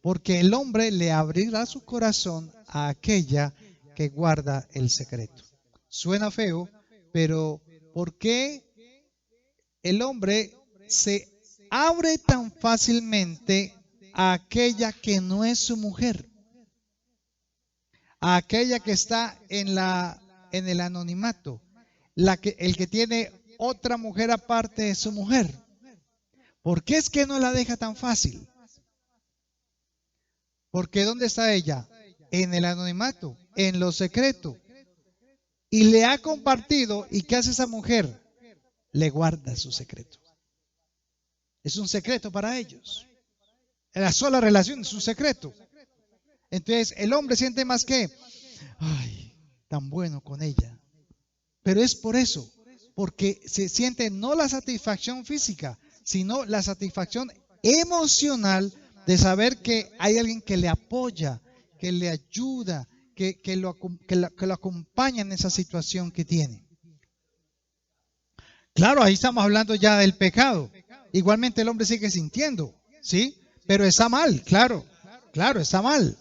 Porque el hombre le abrirá su corazón a aquella que guarda el secreto. Suena feo, pero ¿por qué el hombre se abre tan fácilmente a aquella que no es su mujer? A aquella que está en el anonimato, el que tiene otra mujer aparte de su mujer. ¿Por qué es que no la deja tan fácil? Porque ¿dónde está ella? En el anonimato, en lo secreto. Y le ha compartido, ¿y qué hace esa mujer? Le guarda su secreto. Es un secreto para ellos. La sola relación es un secreto. Entonces el hombre siente más que, ay, tan bueno con ella. Pero es por eso, porque se siente no la satisfacción física, sino la satisfacción emocional de saber que hay alguien que le apoya, que le ayuda, que lo acompaña en esa situación que tiene. Claro, ahí estamos hablando ya del pecado. Igualmente el hombre sigue sintiendo, ¿sí? Pero está mal, claro, está mal.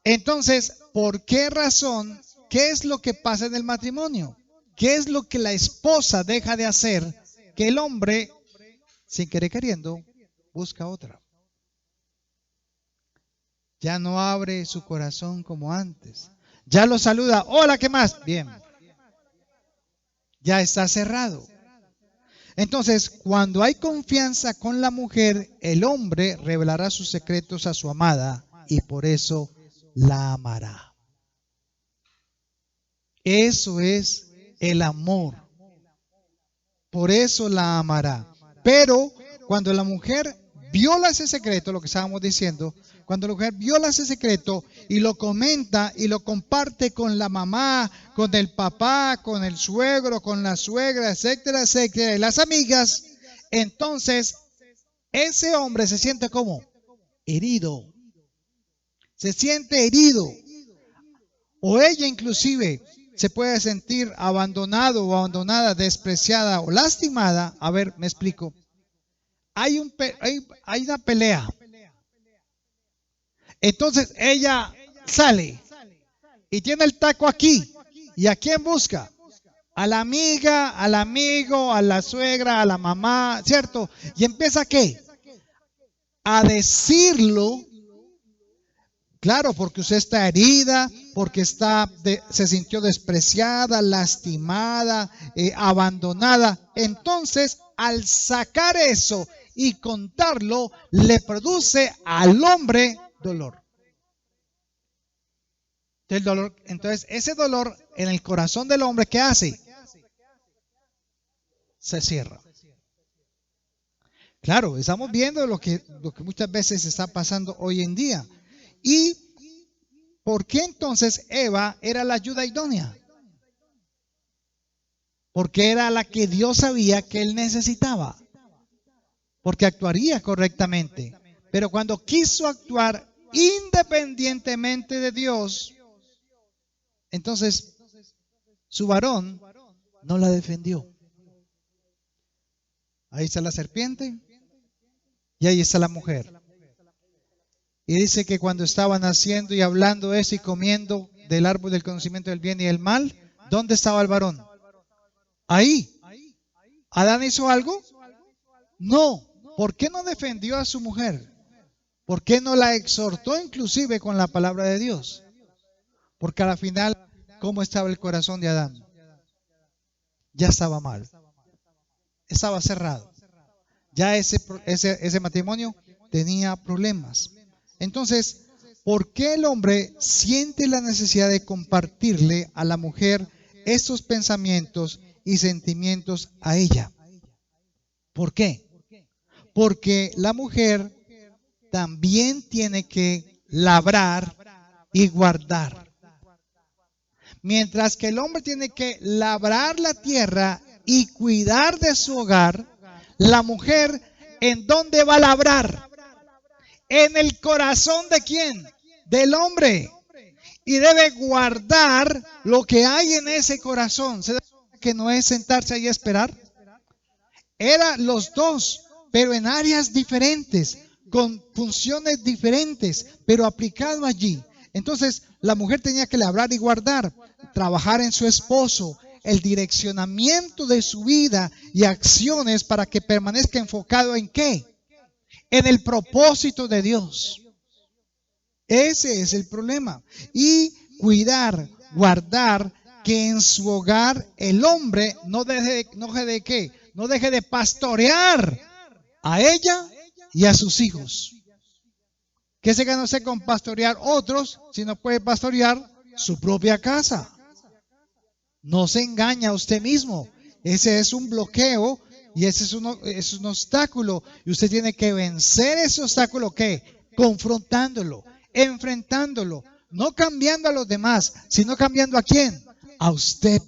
Entonces, ¿por qué razón? ¿Qué es lo que pasa en el matrimonio? ¿Qué es lo que la esposa deja de hacer que el hombre, sin querer queriendo, busca otra? Ya no abre su corazón como antes. Ya lo saluda. Hola, ¿qué más? Bien. Ya está cerrado. Entonces, cuando hay confianza con la mujer, el hombre revelará sus secretos a su amada y por eso la amará. Eso es el amor. Por eso la amará. Pero cuando la mujer viola ese secreto, lo que estábamos diciendo, cuando la mujer viola ese secreto y lo comenta y lo comparte con la mamá, con el papá, con el suegro, con la suegra, etcétera, etcétera, y las amigas, entonces ese hombre se siente como herido. Se siente herido. O ella inclusive se puede sentir abandonado o abandonada, despreciada o lastimada. A ver, me explico. Hay una pelea. Entonces ella sale y tiene el taco aquí. ¿Y a quién busca? A la amiga, al amigo, a la suegra, a la mamá, ¿cierto? Y empieza ¿qué? A decirlo. Claro, porque usted está herida, porque se sintió despreciada, lastimada, abandonada. Entonces, al sacar eso y contarlo, le produce al hombre dolor. Entonces, ese dolor en el corazón del hombre, ¿qué hace? Se cierra. Claro, estamos viendo lo que muchas veces está pasando hoy en día. ¿Y por qué entonces Eva era la ayuda idónea? Porque era la que Dios sabía que él necesitaba. Porque actuaría correctamente. Pero cuando quiso actuar independientemente de Dios, entonces su varón no la defendió. Ahí está la serpiente y ahí está la mujer. Y dice que cuando estaban haciendo y hablando eso y comiendo del árbol del conocimiento del bien y del mal, ¿dónde estaba el varón? Ahí. ¿Adán hizo algo? No. ¿Por qué no defendió a su mujer? ¿Por qué no la exhortó inclusive con la palabra de Dios? Porque al final, ¿cómo estaba el corazón de Adán? Ya estaba mal. Estaba cerrado. Ya ese matrimonio tenía problemas. Entonces, ¿por qué el hombre siente la necesidad de compartirle a la mujer estos pensamientos y sentimientos a ella? ¿Por qué? Porque la mujer también tiene que labrar y guardar. Mientras que el hombre tiene que labrar la tierra y cuidar de su hogar, la mujer, ¿en dónde va a labrar? ¿En el corazón de quién? Del hombre. Y debe guardar lo que hay en ese corazón. ¿Se da cuenta que no es sentarse ahí a esperar? Eran los dos, pero en áreas diferentes, con funciones diferentes, pero aplicado allí. Entonces, la mujer tenía que labrar y guardar, trabajar en su esposo, el direccionamiento de su vida y acciones para que permanezca enfocado ¿en qué? En el propósito de Dios. Ese es el problema. Y cuidar, guardar, que en su hogar el hombre no deje de ¿qué? No deje de pastorear a ella y a sus hijos. ¿Qué se gana usted con pastorear otros si no puede pastorear su propia casa? No se engaña a usted mismo. Ese es un bloqueo y ese es un obstáculo. Y usted tiene que vencer ese obstáculo, ¿qué? Confrontándolo, enfrentándolo, no cambiando a los demás, sino cambiando ¿a quién? A usted.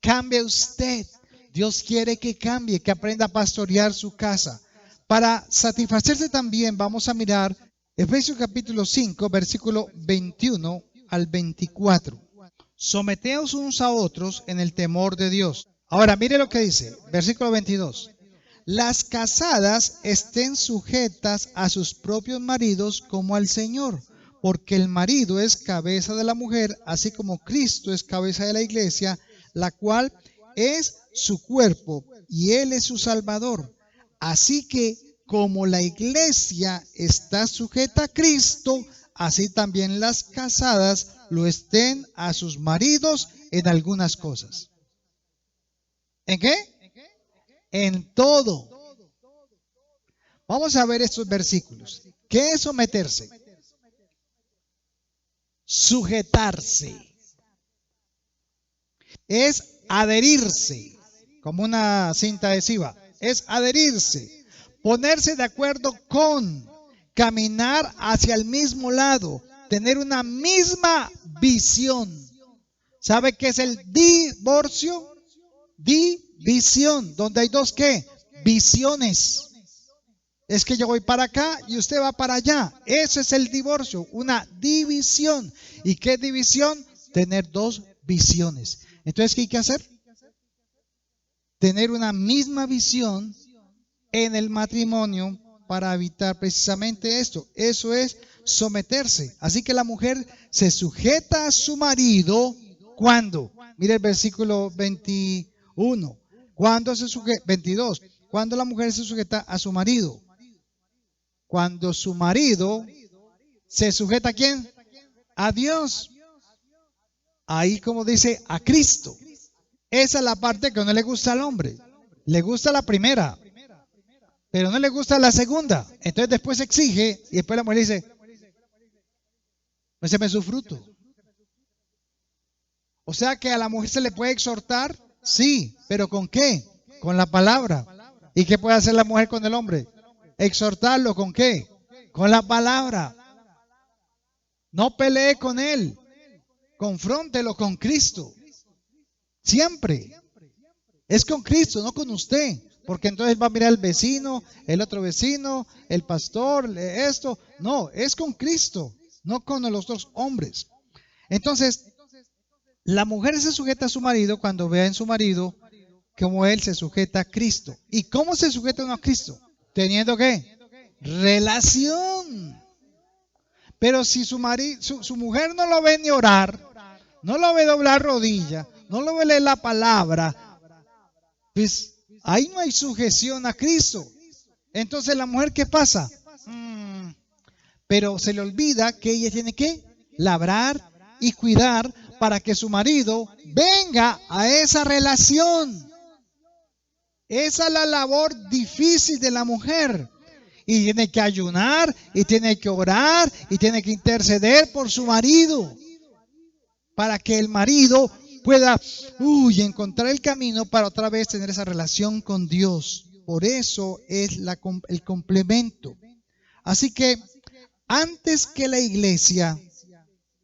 Cambie usted. Dios quiere que cambie, que aprenda a pastorear su casa. Para satisfacerse también vamos a mirar Efesios capítulo 5, versículo 21 al 24. Someteos unos a otros en el temor de Dios. Ahora mire lo que dice, versículo 22. Las casadas estén sujetas a sus propios maridos como al Señor, porque el marido es cabeza de la mujer, así como Cristo es cabeza de la iglesia, la cual es su cuerpo y Él es su Salvador. Así que como la iglesia está sujeta a Cristo, así también las casadas lo estén a sus maridos en algunas cosas. ¿En qué? En todo. Vamos a ver estos versículos. ¿Qué es someterse? Sujetarse. Es adherirse, como una cinta adhesiva. Es adherirse. Ponerse de acuerdo con, caminar hacia el mismo lado, tener una misma visión. ¿Sabe qué es el divorcio? División, donde hay dos ¿qué? Visiones. Es que yo voy para acá y usted va para allá. Eso es el divorcio, una división. ¿Y qué división? Tener dos visiones. Entonces, ¿qué hay que hacer? Tener una misma visión en el matrimonio para evitar precisamente esto. Eso es someterse. Así que la mujer se sujeta a su marido. ¿Cuándo? Mire el versículo 21. ¿Cuándo se sujeta? 22. ¿Cuándo la mujer se sujeta a su marido? Cuando su marido se sujeta ¿a quién? A Dios. Ahí como dice, a Cristo. Esa es la parte que no le gusta al hombre. Le gusta la primera, pero no le gusta la segunda. Entonces después exige y después la mujer dice, muéstrame su fruto. O sea que a la mujer se le puede exhortar, sí, pero ¿con qué? Con la palabra. ¿Y qué puede hacer la mujer con el hombre? Exhortarlo, ¿con qué? Con la palabra. No pelee con él. Confróntelo con Cristo. Siempre. Es con Cristo, no con usted. Porque entonces va a mirar el vecino, el otro vecino, el pastor, esto. No, es con Cristo, no con los dos hombres. Entonces, la mujer se sujeta a su marido cuando vea en su marido como él se sujeta a Cristo. ¿Y cómo se sujeta uno a Cristo? ¿Teniendo qué? Relación. Pero si su mujer no lo ve ni orar, no lo ve doblar rodilla, no lo ve leer la palabra, pues ahí no hay sujeción a Cristo. Entonces la mujer, ¿qué pasa? Pero se le olvida que ella tiene que labrar y cuidar para que su marido venga a esa relación. Esa es la labor difícil de la mujer. Y tiene que ayunar, y tiene que orar, y tiene que interceder por su marido, para que el marido pueda encontrar el camino para otra vez tener esa relación con Dios. Por eso es el complemento. Así que antes que la iglesia,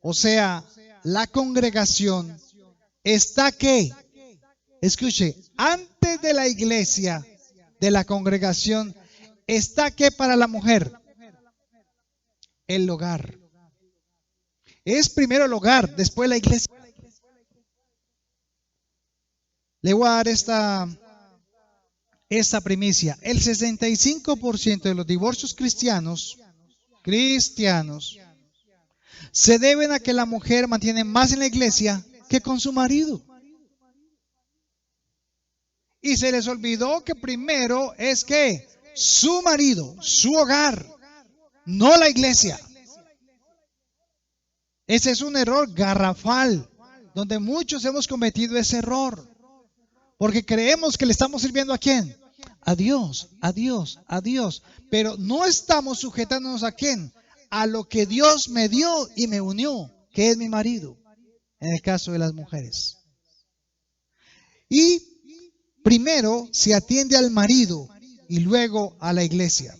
o sea, la congregación, está ¿qué? Escuche, antes de la iglesia, de la congregación, está ¿qué para la mujer? El hogar. Es primero el hogar, después la iglesia. Le voy a dar esta primicia. El 65% de los divorcios cristianos se deben a que la mujer mantiene más en la iglesia que con su marido. Y se les olvidó que primero es que su marido, su hogar, no la iglesia. Ese es un error garrafal, donde muchos hemos cometido ese error. Porque creemos que le estamos sirviendo ¿a quién? A Dios, a Dios, a Dios. Pero no estamos sujetándonos ¿a quién? A lo que Dios me dio y me unió, que es mi marido, en el caso de las mujeres. Y primero se atiende al marido y luego a la iglesia.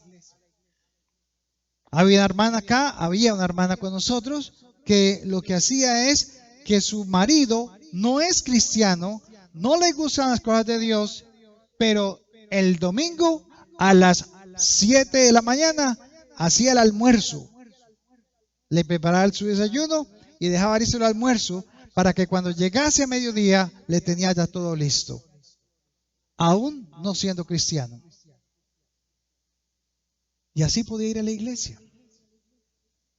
Había una hermana con nosotros que lo que hacía es que su marido no es cristiano, no le gustan las cosas de Dios, pero el domingo a las 7 de la mañana hacía el almuerzo. Le preparaba su desayuno y dejaba listo el almuerzo para que cuando llegase a mediodía le tenía ya todo listo, aún no siendo cristiano. Y así podía ir a la iglesia.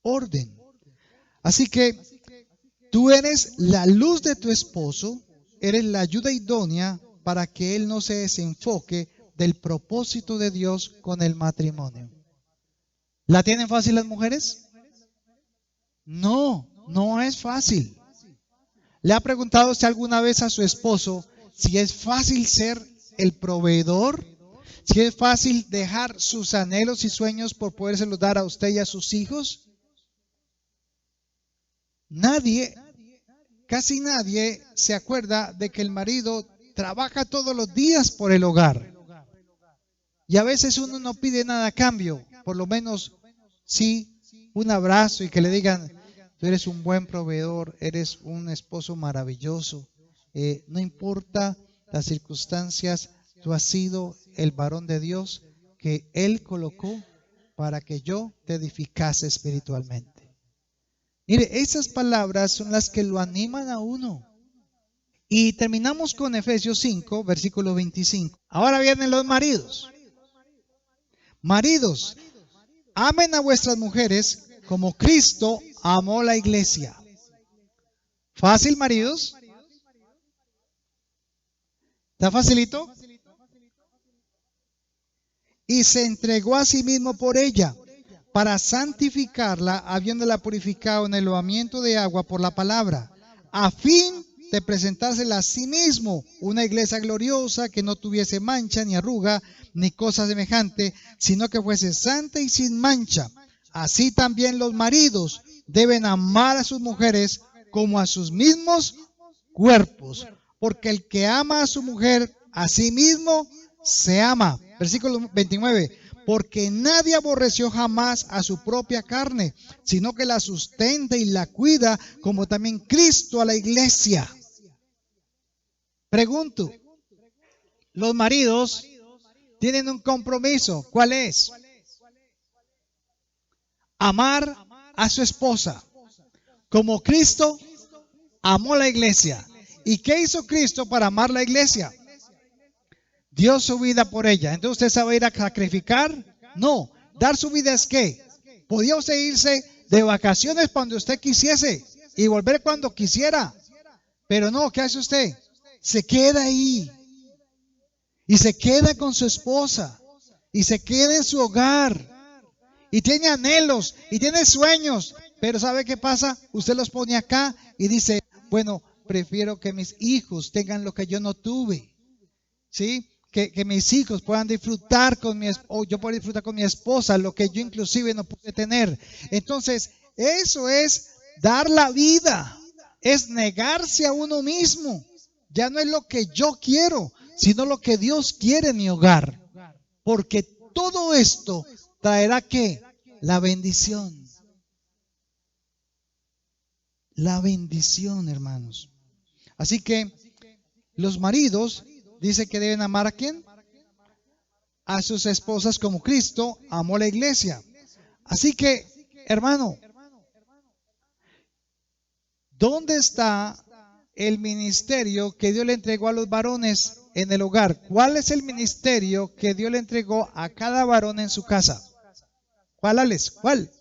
Orden. Así que tú eres la luz de tu esposo, eres la ayuda idónea para que él no se desenfoque del propósito de Dios con el matrimonio. ¿La tienen fácil las mujeres? No, no es fácil. ¿Le ha preguntado usted alguna vez a su esposo si es fácil ser el proveedor? ¿Si es fácil dejar sus anhelos y sueños por podérselos dar a usted y a sus hijos? Casi nadie se acuerda de que el marido trabaja todos los días por el hogar. Y a veces uno no pide nada a cambio, por lo menos sí un abrazo y que le digan, tú eres un buen proveedor, eres un esposo maravilloso, no importa las circunstancias, tú has sido el varón de Dios que Él colocó para que yo te edificase espiritualmente. Mire, esas palabras son las que lo animan a uno. Y terminamos con Efesios 5, versículo 25. Ahora vienen los maridos. Maridos, amen a vuestras mujeres como Cristo amó la iglesia. ¿Fácil, maridos? ¿Está facilito? Y se entregó a sí mismo por ella, para santificarla, habiéndola purificado en el lavamiento de agua por la palabra, a fin de presentársela a sí mismo una iglesia gloriosa, que no tuviese mancha, ni arruga, ni cosa semejante, sino que fuese santa y sin mancha. Así también los maridos deben amar a sus mujeres como a sus mismos cuerpos, porque el que ama a su mujer, a sí mismo se ama. Versículo 29. Porque nadie aborreció jamás a su propia carne, sino que la sustenta y la cuida, como también Cristo a la iglesia. Pregunto, los maridos tienen un compromiso. ¿Cuál es? Amar a su esposa, como Cristo amó la iglesia. ¿Y qué hizo Cristo para amar la iglesia? Dio su vida por ella. Entonces, ¿usted sabe ir a sacrificar? No. Dar su vida es ¿qué? Podía usted irse de vacaciones cuando usted quisiese y volver cuando quisiera. Pero no, ¿qué hace usted? Se queda ahí. Y se queda con su esposa. Y se queda en su hogar. y tiene anhelos y tiene sueños, pero ¿sabe qué pasa? Usted los pone acá y dice, bueno, prefiero que mis hijos tengan lo que yo no tuve, ¿sí? Que mis hijos puedan disfrutar con o yo pueda disfrutar con mi esposa, lo que yo inclusive no pude tener. Entonces, eso es dar la vida, es negarse a uno mismo. Ya no es lo que yo quiero, sino lo que Dios quiere en mi hogar. Porque todo esto traerá ¿qué? La bendición. La bendición, hermanos. Así que los maridos dice que deben amar ¿a quién? A sus esposas como Cristo amó la iglesia. Así que, hermano, ¿dónde está el ministerio que Dios le entregó a los varones en el hogar? ¿Cuál es el ministerio que Dios le entregó a cada varón en su casa? ¿Cuál, Alex? ¿Cuál?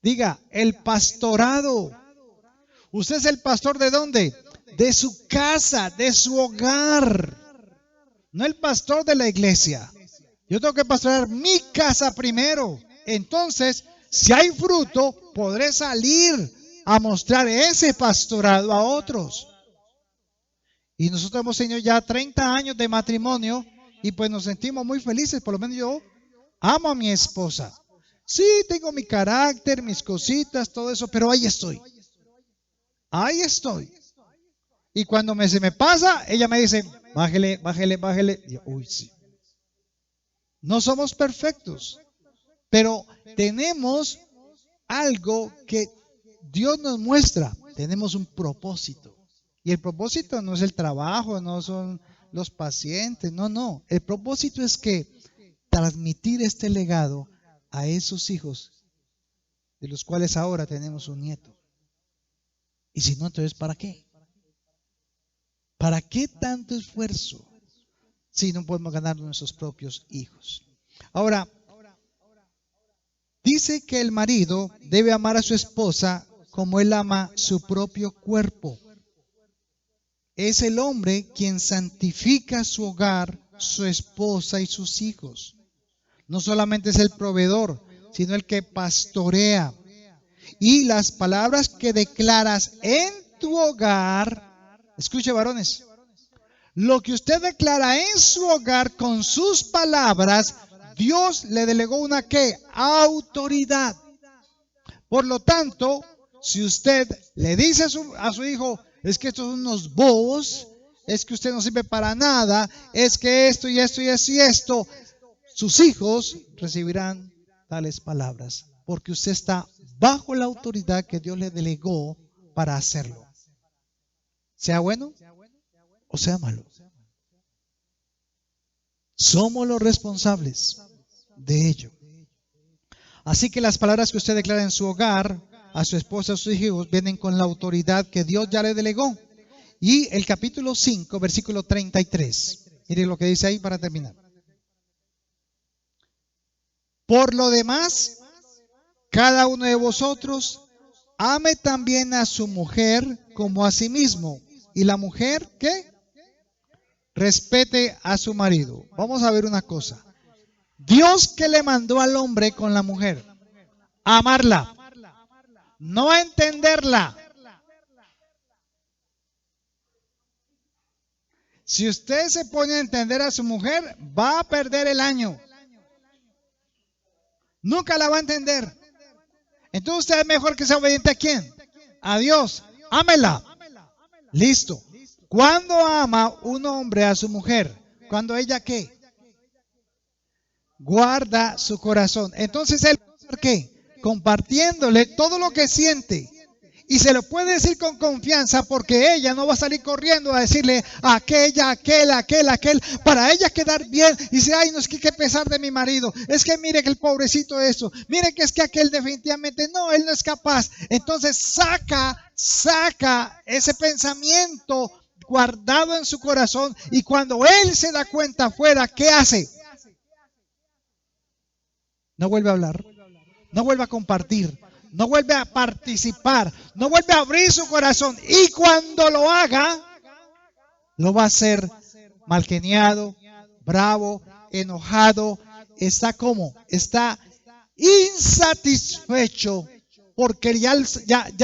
Diga, el pastorado. ¿Usted es el pastor de dónde? De su casa, de su hogar. No el pastor de la iglesia. Yo tengo que pastorear mi casa primero. Entonces, si hay fruto, podré salir a mostrar ese pastorado a otros. Y nosotros hemos tenido ya 30 años de matrimonio y pues nos sentimos muy felices. Por lo menos yo amo a mi esposa. Sí, tengo mi carácter, mis cositas, todo eso, pero ahí estoy. Ahí estoy. Y cuando se me pasa, ella me dice, bájele, bájele, bájele. Y yo, uy, sí. No somos perfectos, pero tenemos algo que Dios nos muestra. Tenemos un propósito. Y el propósito no es el trabajo, no son los pacientes, no. El propósito es que transmitir este legado a esos hijos, de los cuales ahora tenemos un nieto. Y si no, entonces ¿para qué? ¿Para qué tanto esfuerzo si no podemos ganar nuestros propios hijos? Ahora, dice que el marido debe amar a su esposa como él ama su propio cuerpo. Es el hombre quien santifica su hogar, su esposa y sus hijos. No solamente es el proveedor, sino el que pastorea. Y las palabras que declaras en tu hogar, escuche varones, lo que usted declara en su hogar con sus palabras, Dios le delegó una ¿qué? Autoridad. Por lo tanto, si usted le dice a su hijo, es que estos son unos bobos, es que usted no sirve para nada, es que esto y esto y esto y esto, sus hijos recibirán tales palabras, porque usted está bajo la autoridad que Dios le delegó para hacerlo. Sea bueno o sea malo. Somos los responsables de ello. Así que las palabras que usted declara en su hogar, a su esposa, a sus hijos, vienen con la autoridad que Dios ya le delegó. Y el capítulo 5, versículo 33. Mire lo que dice ahí para terminar. Por lo demás, cada uno de vosotros ame también a su mujer como a sí mismo. Y la mujer, ¿qué? Respete a su marido. Vamos a ver una cosa. Dios que le mandó al hombre con la mujer, a amarla, no a entenderla. Si usted se pone a entender a su mujer, va a perder el año. Nunca la va a entender. Entonces usted es mejor que sea obediente a quién? A Dios. Ámela. Listo. ¿Cuándo ama un hombre a su mujer? ¿Cuándo ella qué? Guarda su corazón. Entonces él, ¿qué? Compartiéndole todo lo que siente. Y se lo puede decir con confianza porque ella no va a salir corriendo a decirle a aquella, aquel, para ella quedar bien y dice, ay, no es que hay que pesar de mi marido, es que mire que el pobrecito eso, mire que es que aquel definitivamente no, él no es capaz. Entonces saca ese pensamiento guardado en su corazón y cuando él se da cuenta afuera, ¿qué hace? No vuelve a hablar, no vuelve a compartir. No vuelve a participar, no vuelve a abrir su corazón y cuando lo haga, lo va a hacer malgeniado, bravo, enojado, está como, está insatisfecho porque ya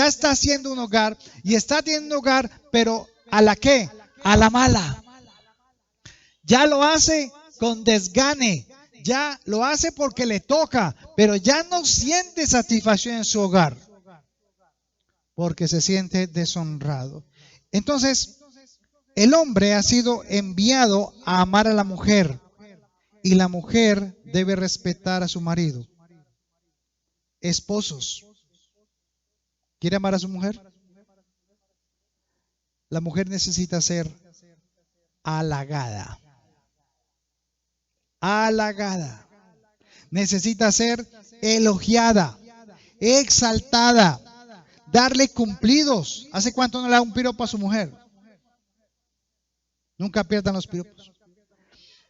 está haciendo un hogar y está teniendo un hogar, pero ¿a la qué? A la mala. Ya lo hace con desgane, ya lo hace porque le toca, pero ya no siente satisfacción en su hogar porque se siente deshonrado. Entonces, el hombre ha sido enviado a amar a la mujer y la mujer debe respetar a su marido. Esposos, ¿quiere amar a su mujer? La mujer necesita ser halagada. Halagada. Necesita ser elogiada, exaltada, darle cumplidos. ¿Hace cuánto no le da un piropo a su mujer? Nunca pierdan los piropos.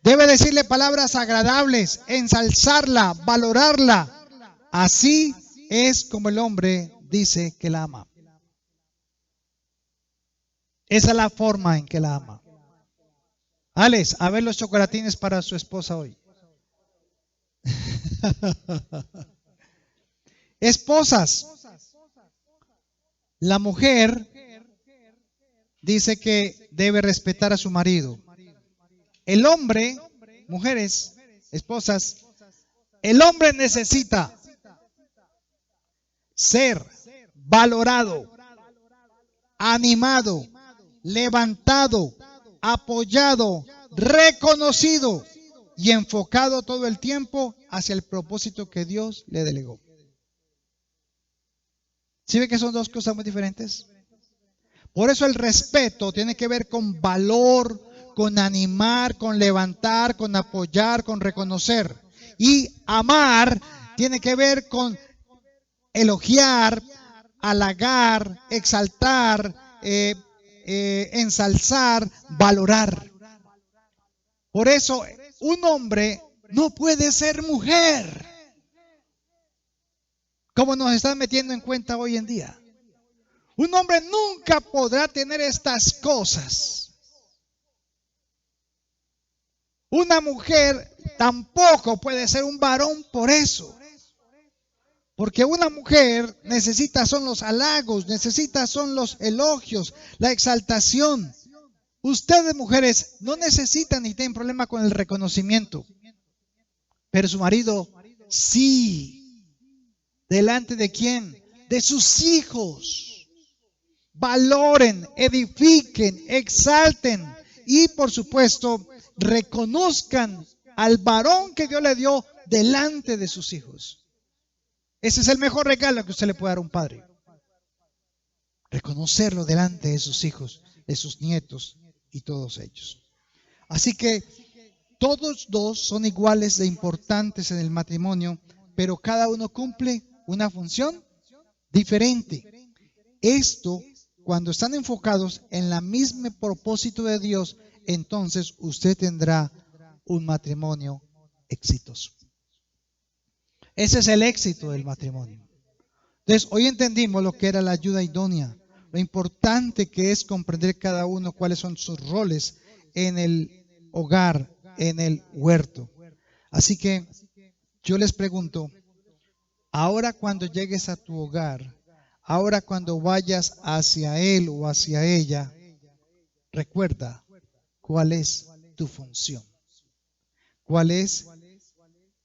Debe decirle palabras agradables, ensalzarla, valorarla. Así es como el hombre dice que la ama. Esa es la forma en que la ama. Alex, a ver los chocolatines para su esposa hoy. Esposas, la mujer dice que debe respetar a su marido. El hombre, mujeres, esposas, el hombre necesita ser valorado, animado, levantado, apoyado, reconocido y enfocado todo el tiempo hacia el propósito que Dios le delegó. ¿Sí ve que son dos cosas muy diferentes? Por eso el respeto tiene que ver con valor, con animar, con levantar, con apoyar, con reconocer. Y amar tiene que ver con elogiar, halagar, exaltar, ensalzar, valorar. Por eso un hombre no puede ser mujer, como nos están metiendo en cuenta hoy en día. Un hombre nunca podrá tener estas cosas. Una mujer tampoco puede ser un varón por eso. Porque una mujer necesita son los halagos, necesita son los elogios, la exaltación. Ustedes, mujeres, no necesitan ni tienen problema con el reconocimiento. Pero su marido sí. ¿Delante de quién? De sus hijos. Valoren, edifiquen, exalten y, por supuesto, reconozcan al varón que Dios le dio delante de sus hijos. Ese es el mejor regalo que usted le puede dar a un padre. Reconocerlo delante de sus hijos, de sus nietos y todos ellos. Así que todos dos son iguales de importantes en el matrimonio, pero cada uno cumple una función diferente. Esto, cuando están enfocados en el mismo propósito de Dios, entonces usted tendrá un matrimonio exitoso. Ese es el éxito del matrimonio. Entonces, hoy entendimos lo que era la ayuda idónea, lo importante que es comprender cada uno cuáles son sus roles en el hogar, en el huerto. Así que yo les pregunto, ahora cuando llegues a tu hogar, ahora cuando vayas hacia él o hacia ella, recuerda cuál es tu función, cuál es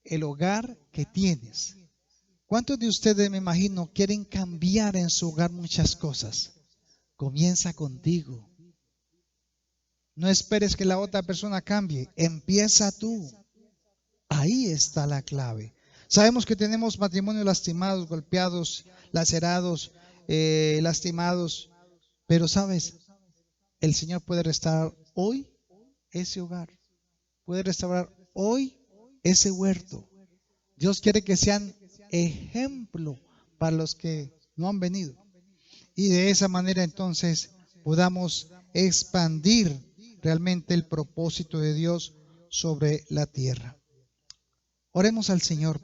el hogar que tienes. ¿Cuántos de ustedes, me imagino, quieren cambiar en su hogar muchas cosas? Comienza contigo. No esperes que la otra persona cambie. Empieza tú. Ahí está la clave. Sabemos que tenemos matrimonios lastimados, golpeados, lacerados, lastimados. Pero ¿sabes? El Señor puede restaurar hoy ese hogar. Puede restaurar hoy ese huerto. Dios quiere que sean ejemplo para los que no han venido. Y de esa manera entonces podamos expandir realmente el propósito de Dios sobre la tierra. Oremos al Señor.